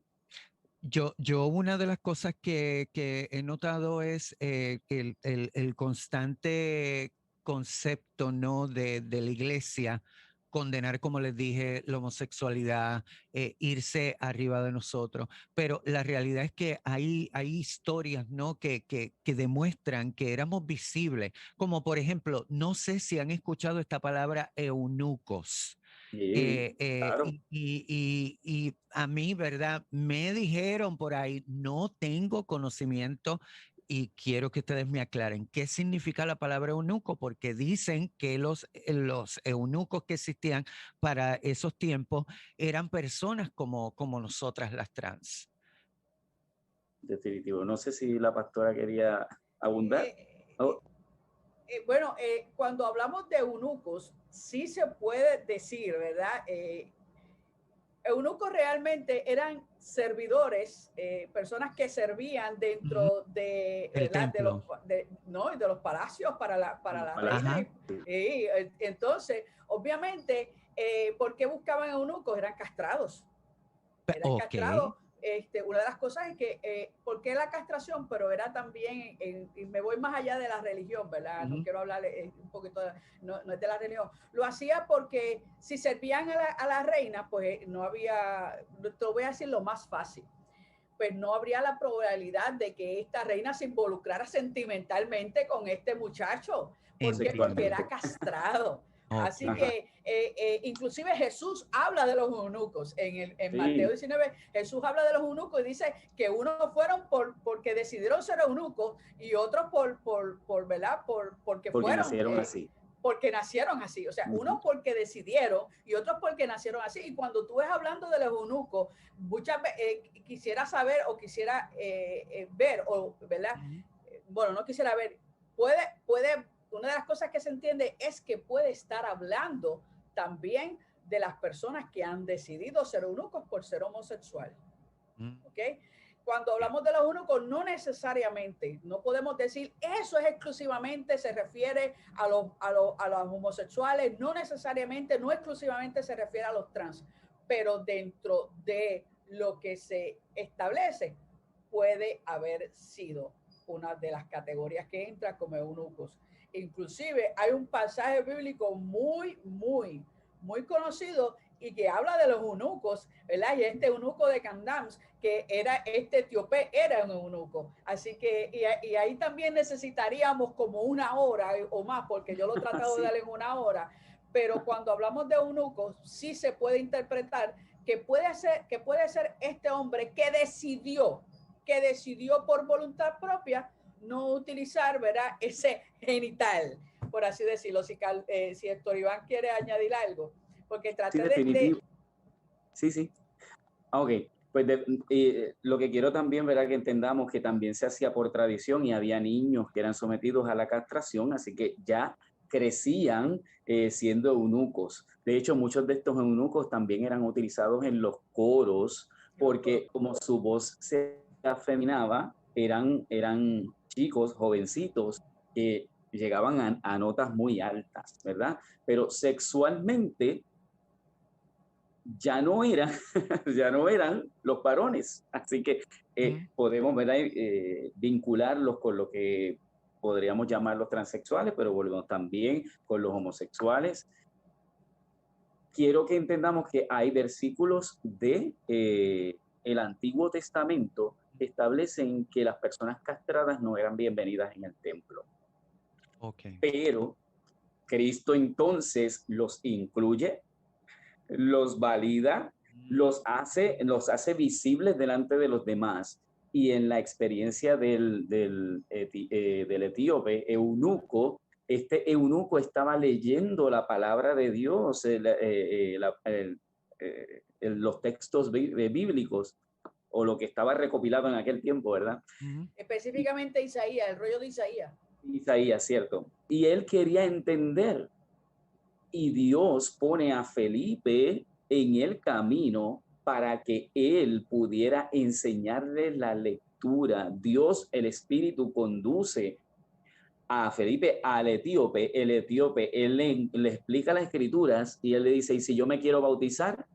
Yo una de las cosas que he notado es el constante concepto, ¿no? de la iglesia, condenar, como les dije, la homosexualidad, irse arriba de nosotros. Pero la realidad es que hay historias, ¿no? que demuestran que éramos visibles. Como por ejemplo, no sé si han escuchado esta palabra eunucos. Sí, claro. Y a mí, ¿verdad? Me dijeron por ahí, no tengo conocimiento y quiero que ustedes me aclaren qué significa la palabra eunuco, porque dicen que los eunucos que existían para esos tiempos eran personas como nosotras las trans. Definitivo. No sé si la pastora quería abundar. Oh, Bueno, cuando hablamos de eunucos, sí se puede decir, ¿verdad? Eunucos realmente eran servidores, personas que servían dentro de, El ¿verdad? templo. No, de los palacios para la reina. Ajá. Entonces, obviamente, ¿por qué buscaban eunucos? Eran castrados. Eran Ok. castrados. Una de las cosas es que, ¿por qué la castración? Pero era también, y me voy más allá de la religión, ¿verdad? No quiero hablar un poquito, no es de la religión. Lo hacía porque si servían a la reina, pues no había, te lo voy a decir lo más fácil, pues no habría la probabilidad de que esta reina se involucrara sentimentalmente con este muchacho. ¿Por qué? Porque era castrado. Así Ok. que inclusive Jesús habla de los eunucos. En Mateo 19, Jesús habla de los eunucos y dice que unos fueron porque decidieron ser eunucos y otros ¿verdad? Porque fueron. nacieron así. Porque nacieron así, o sea, unos porque decidieron y otros porque nacieron así. Y cuando tú ves hablando de los eunucos, muchas veces quisiera saber o quisiera ver, o, ¿verdad? Bueno, no quisiera ver, una de las cosas que se entiende es que puede estar hablando también de las personas que han decidido ser eunucos por ser homosexual. ¿Ok? Cuando hablamos de los eunucos, no necesariamente, no podemos decir eso es exclusivamente, se refiere a los homosexuales, no necesariamente, no exclusivamente se refiere a los trans, pero dentro de lo que se establece, puede haber sido una de las categorías que entra como eunucos. Inclusive hay un pasaje bíblico muy conocido y que habla de los eunucos, ¿verdad? Y este eunuco de Candams, que era este etíope, era un eunuco. Así que, y ahí también necesitaríamos como una hora o más, porque yo lo he tratado de dar en una hora, pero cuando hablamos de eunucos, sí se puede interpretar que puede ser este hombre que decidió por voluntad propia no utilizar, ¿verdad? Ese genital, por así decirlo. Si Héctor Iván quiere añadir algo, porque traté definitivo. Sí. Ok, pues lo que quiero también, ¿verdad? Que entendamos que también se hacía por tradición y había niños que eran sometidos a la castración, así que ya crecían siendo eunucos. De hecho, muchos de estos eunucos también eran utilizados en los coros, porque como su voz se afeminaba, eran chicos, jovencitos, que llegaban a notas muy altas, ¿verdad? Pero sexualmente ya no eran, ya no eran los varones. Así que podemos, ¿verdad? Vincularlos con lo que podríamos llamar los transexuales, pero volvemos también con los homosexuales. Quiero que entendamos que hay versículos de el Antiguo Testamento que establecen que las personas castradas no eran bienvenidas en el templo. Okay. Pero Cristo entonces los incluye, los valida, los hace visibles delante de los demás. Y en la experiencia del etíope eunuco, este eunuco estaba leyendo la palabra de Dios, los textos bíblicos, o lo que estaba recopilado en aquel tiempo, ¿verdad? Específicamente Isaías, el rollo de Isaías. Isaías, cierto. Y él quería entender. Y Dios pone a Felipe en el camino para que él pudiera enseñarle la lectura. Dios, el Espíritu, conduce a Felipe al etíope. El etíope, él le explica las escrituras y él le dice, ¿y si yo me quiero bautizar?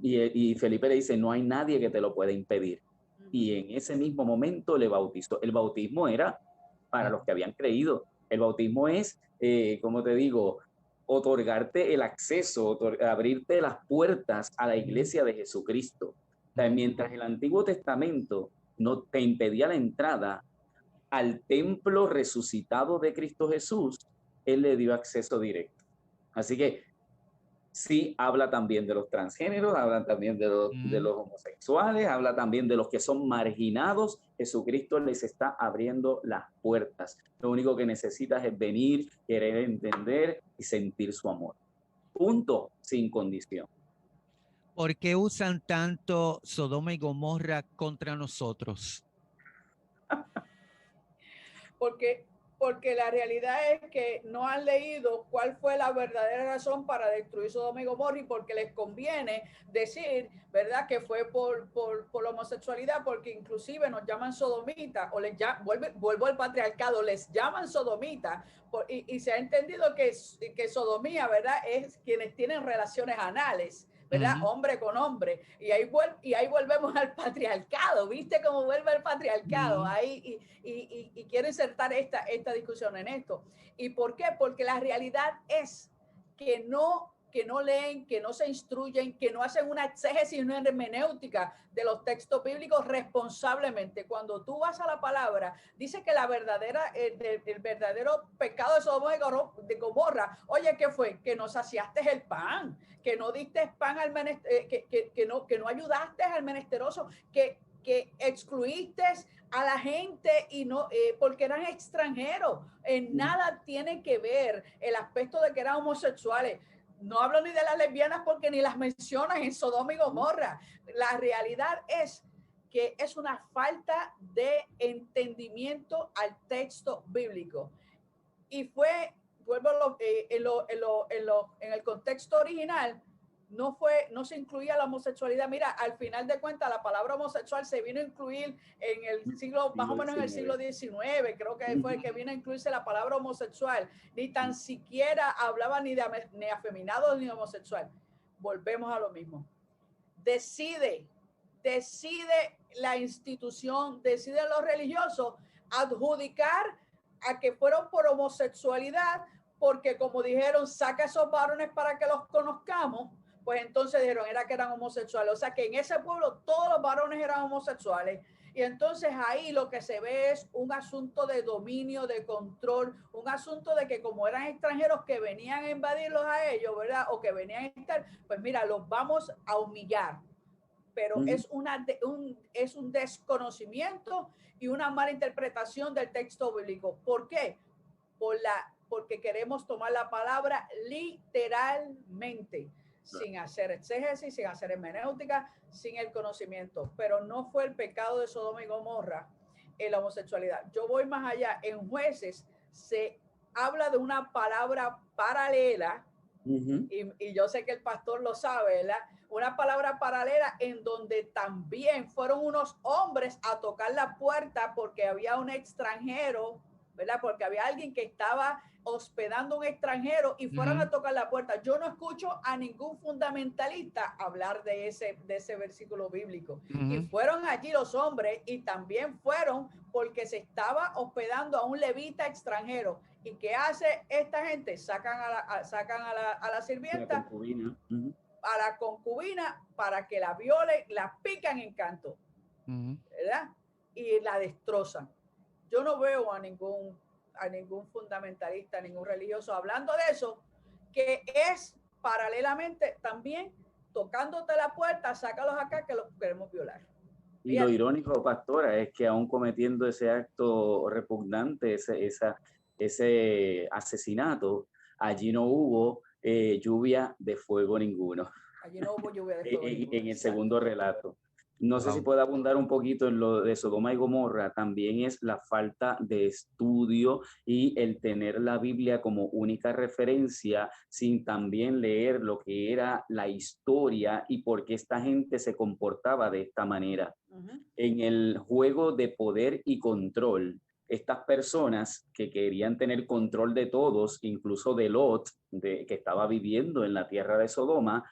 Y Felipe le dice, no hay nadie que te lo pueda impedir. y en ese mismo momento le bautizó. El bautismo era para los que habían creído. El bautismo es, como te digo, otorgarte el acceso, abrirte las puertas a la iglesia de Jesucristo. O sea, mientras el Antiguo Testamento no te impedía la entrada al templo resucitado de Cristo Jesús, Él le dio acceso directo. Así que sí, habla también de los transgéneros, habla también de los homosexuales, habla también de los que son marginados. Jesucristo les está abriendo las puertas. Lo único que necesitas es venir, querer entender y sentir su amor. Punto, sin condición. ¿Por qué usan tanto Sodoma y Gomorra contra nosotros? Porque la realidad es que no han leído cuál fue la verdadera razón para destruir Sodoma y Gomorra, y porque les conviene decir, ¿verdad?, que fue por la homosexualidad, porque inclusive nos llaman sodomitas, o vuelvo al patriarcado, les llaman sodomitas, y se ha entendido que sodomía, ¿verdad?, es quienes tienen relaciones anales, ¿verdad? Hombre con hombre. Y ahí volvemos al patriarcado. ¿Viste cómo vuelve el patriarcado? Ahí, y quiero insertar esta discusión en esto. ¿Y por qué? Porque la realidad es que no leen, que no se instruyen, que no hacen una exégesis, una hermenéutica de los textos bíblicos responsablemente. Cuando tú vas a la palabra, dice que el verdadero pecado de Sodoma y de Gomorra, oye, ¿qué fue? Que no saciaste el pan, que no diste pan al que no ayudaste al menesteroso, que excluiste a la gente y no porque eran extranjeros. En nada tiene que ver el aspecto de que eran homosexuales. No hablo ni de las lesbianas porque ni las mencionan en Sodoma y Gomorra. La realidad es que es una falta de entendimiento al texto bíblico. Y en el contexto original, no se incluía la homosexualidad. Mira, al final de cuentas, la palabra homosexual se vino a incluir en el siglo, más o menos en el siglo XIX, creo que fue el que vino a incluirse la palabra homosexual. Ni tan siquiera hablaba ni afeminado ni homosexual. Volvemos a lo mismo. Decide la institución, deciden los religiosos adjudicar a que fueron por homosexualidad, porque como dijeron, saca esos varones para que los conozcamos. Pues entonces dijeron que eran homosexuales. O sea que en ese pueblo todos los varones eran homosexuales. Y entonces ahí lo que se ve es un asunto de dominio, de control, un asunto de que como eran extranjeros que venían a invadirlos a ellos, ¿verdad? O que venían a estar, pues mira, los vamos a humillar. Pero es un desconocimiento y una mala interpretación del texto bíblico. ¿Por qué? Porque queremos tomar la palabra literalmente, sin hacer exégesis, sin hacer hermenéutica, sin el conocimiento. Pero no fue el pecado de Sodoma y Gomorra en la homosexualidad. Yo voy más allá. En Jueces se habla de una palabra paralela, y yo sé que el pastor lo sabe, ¿verdad? Una palabra paralela en donde también fueron unos hombres a tocar la puerta porque había un extranjero, ¿verdad? Porque había alguien que estaba hospedando a un extranjero y fueron a tocar la puerta. Yo no escucho a ningún fundamentalista hablar de ese versículo bíblico. Y fueron allí los hombres, y también fueron porque se estaba hospedando a un levita extranjero. ¿Y qué hace esta gente? Sacan a la sirvienta, a la concubina, para que la violen, la pican en canto, ¿verdad? Y la destrozan. Yo no veo a ningún fundamentalista, a ningún religioso hablando de eso, que es paralelamente también tocándote la puerta, sácalos acá que los queremos violar. Y lo irónico, pastora, es que aún cometiendo ese acto repugnante, ese asesinato, allí no hubo lluvia de fuego ninguno. Allí no hubo lluvia de fuego ninguno. En el segundo relato. No sé si puede abundar un poquito en lo de Sodoma y Gomorra. También es la falta de estudio y el tener la Biblia como única referencia sin también leer lo que era la historia y por qué esta gente se comportaba de esta manera. En el juego de poder y control, estas personas que querían tener control de todos, incluso de Lot, que estaba viviendo en la tierra de Sodoma,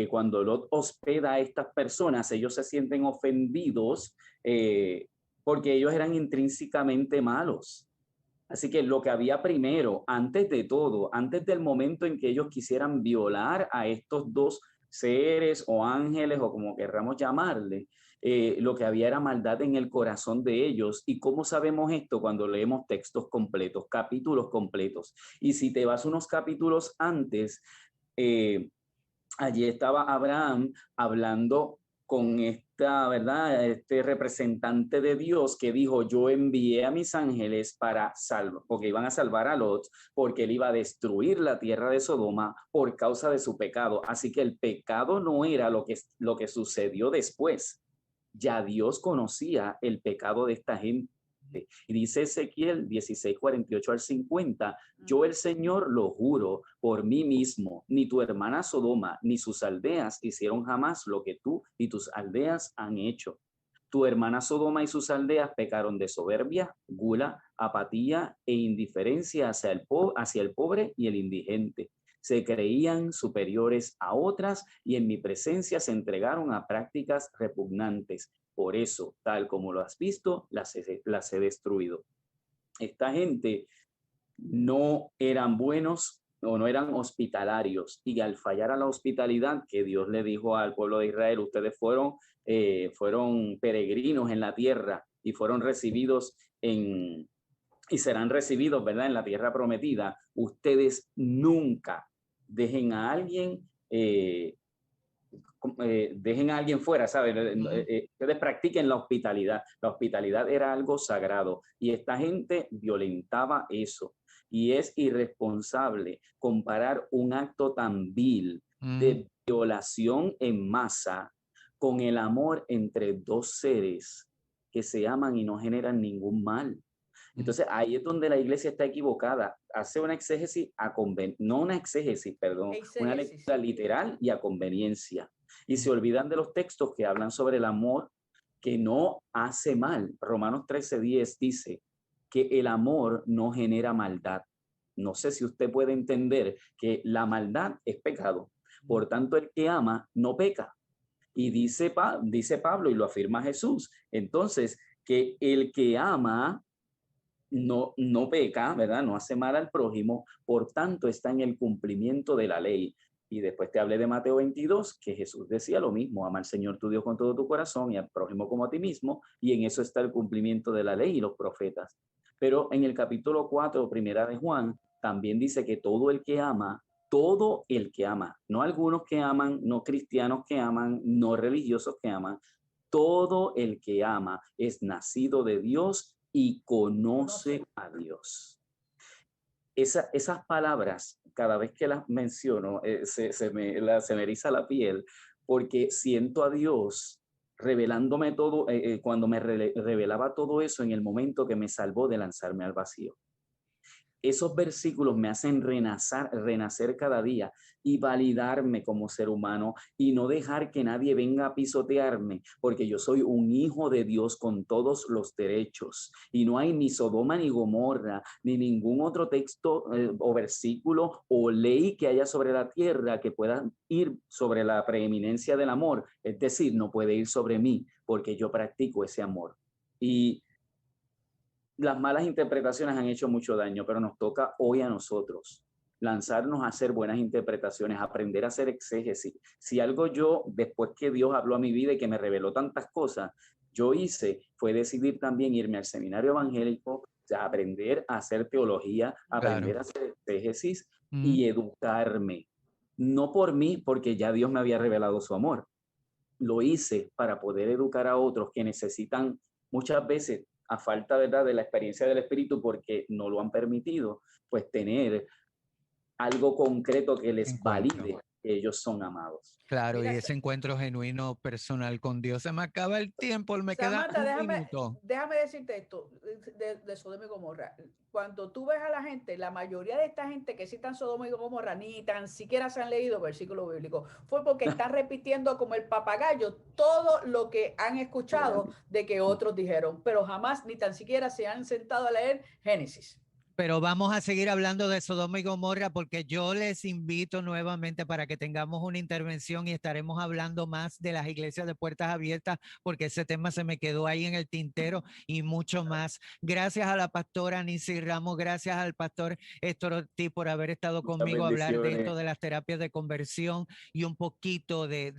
cuando Lot hospeda a estas personas, ellos se sienten ofendidos porque ellos eran intrínsecamente malos. Así que lo que había primero, antes de todo, antes del momento en que ellos quisieran violar a estos dos seres o ángeles o como querramos llamarle, lo que había era maldad en el corazón de ellos. ¿Y cómo sabemos esto? Cuando leemos textos completos, capítulos completos. Y si te vas unos capítulos antes, allí estaba Abraham hablando con esta, ¿verdad? Este representante de Dios que dijo, yo envié a mis ángeles para salvar, porque iban a salvar a Lot, porque él iba a destruir la tierra de Sodoma por causa de su pecado. Así que el pecado no era lo que sucedió después. Ya Dios conocía el pecado de esta gente. Y dice Ezequiel 16, 48 al 50, yo el Señor lo juro por mí mismo, ni tu hermana Sodoma ni sus aldeas hicieron jamás lo que tú y tus aldeas han hecho. Tu hermana Sodoma y sus aldeas pecaron de soberbia, gula, apatía e indiferencia hacia el pobre y el indigente. Se creían superiores a otras y en mi presencia se entregaron a prácticas repugnantes. Por eso, tal como lo has visto, las he destruido. Esta gente no eran buenos o no eran hospitalarios, y al fallar a la hospitalidad que Dios le dijo al pueblo de Israel, ustedes fueron peregrinos en la tierra y fueron recibidos y serán recibidos, ¿verdad?, en la tierra prometida. Ustedes nunca dejen a alguien fuera, ¿sabes? Ustedes practiquen la hospitalidad. La hospitalidad era algo sagrado y esta gente violentaba eso. Y es irresponsable comparar un acto tan vil de violación en masa con el amor entre dos seres que se aman y no generan ningún mal. Entonces ahí es donde la iglesia está equivocada. Hace una exégesis una lectura literal y a conveniencia. Y se olvidan de los textos que hablan sobre el amor que no hace mal. Romanos 13:10 dice que el amor no genera maldad. No sé si usted puede entender que la maldad es pecado. Por tanto, el que ama no peca. Y dice Pablo, y lo afirma Jesús, entonces, que el que ama no peca, ¿verdad? No hace mal al prójimo, por tanto está en el cumplimiento de la ley. Y después te hablé de Mateo 22, que Jesús decía lo mismo, ama al Señor tu Dios con todo tu corazón y al prójimo como a ti mismo, y en eso está el cumplimiento de la ley y los profetas. Pero en el capítulo 4, primera de Juan, también dice que todo el que ama, no algunos que aman, no cristianos que aman, no religiosos que aman, todo el que ama es nacido de Dios y conoce a Dios. Esas palabras, cada vez que las menciono, se me eriza la piel, porque siento a Dios revelándome todo, cuando me revelaba todo eso en el momento que me salvó de lanzarme al vacío. Esos versículos me hacen renacer cada día y validarme como ser humano y no dejar que nadie venga a pisotearme, porque yo soy un hijo de Dios con todos los derechos y no hay ni Sodoma ni Gomorra ni ningún otro texto o versículo o ley que haya sobre la tierra que pueda ir sobre la preeminencia del amor. Es decir, no puede ir sobre mí porque yo practico ese amor. Y las malas interpretaciones han hecho mucho daño, pero nos toca hoy a nosotros lanzarnos a hacer buenas interpretaciones, aprender a hacer exégesis. Si algo yo, después que Dios habló a mi vida y que me reveló tantas cosas, yo hice, fue decidir también irme al seminario evangélico, a aprender a hacer teología, aprender a hacer exégesis y educarme. No por mí, porque ya Dios me había revelado su amor. Lo hice para poder educar a otros que necesitan muchas veces, a falta, ¿verdad?, de la experiencia del Espíritu, porque no lo han permitido, pues tener algo concreto que les valide que ellos son amados. Claro, y ese encuentro genuino, personal con Dios. Se me acaba el tiempo, me queda un minuto. Déjame decirte esto de Sodoma y Gomorra. Cuando tú ves a la gente, la mayoría de esta gente que citan Sodoma y Gomorra ni tan siquiera se han leído versículos bíblicos. Fue porque están repitiendo como el papagayo todo lo que han escuchado de que otros dijeron, pero jamás ni tan siquiera se han sentado a leer Génesis. Pero vamos a seguir hablando de Sodoma y Gomorra porque yo les invito nuevamente para que tengamos una intervención y estaremos hablando más de las iglesias de puertas abiertas porque ese tema se me quedó ahí en el tintero y mucho más. Gracias a la pastora Nisi Ramos, gracias al pastor Héctor Ortiz por haber estado conmigo a hablar de esto de las terapias de conversión y un poquito de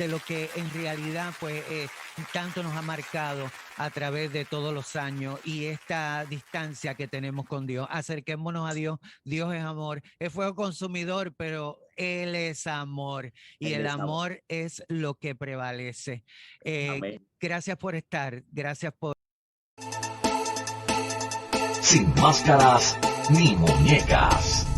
lo que en realidad pues tanto nos ha marcado a través de todos los años y esta distancia que tenemos con Dios. Acerquémonos a Dios. Dios es amor. Es fuego consumidor, pero Él es amor. Y el amor es lo que prevalece. Gracias por estar. Gracias por... Sin máscaras ni muñecas.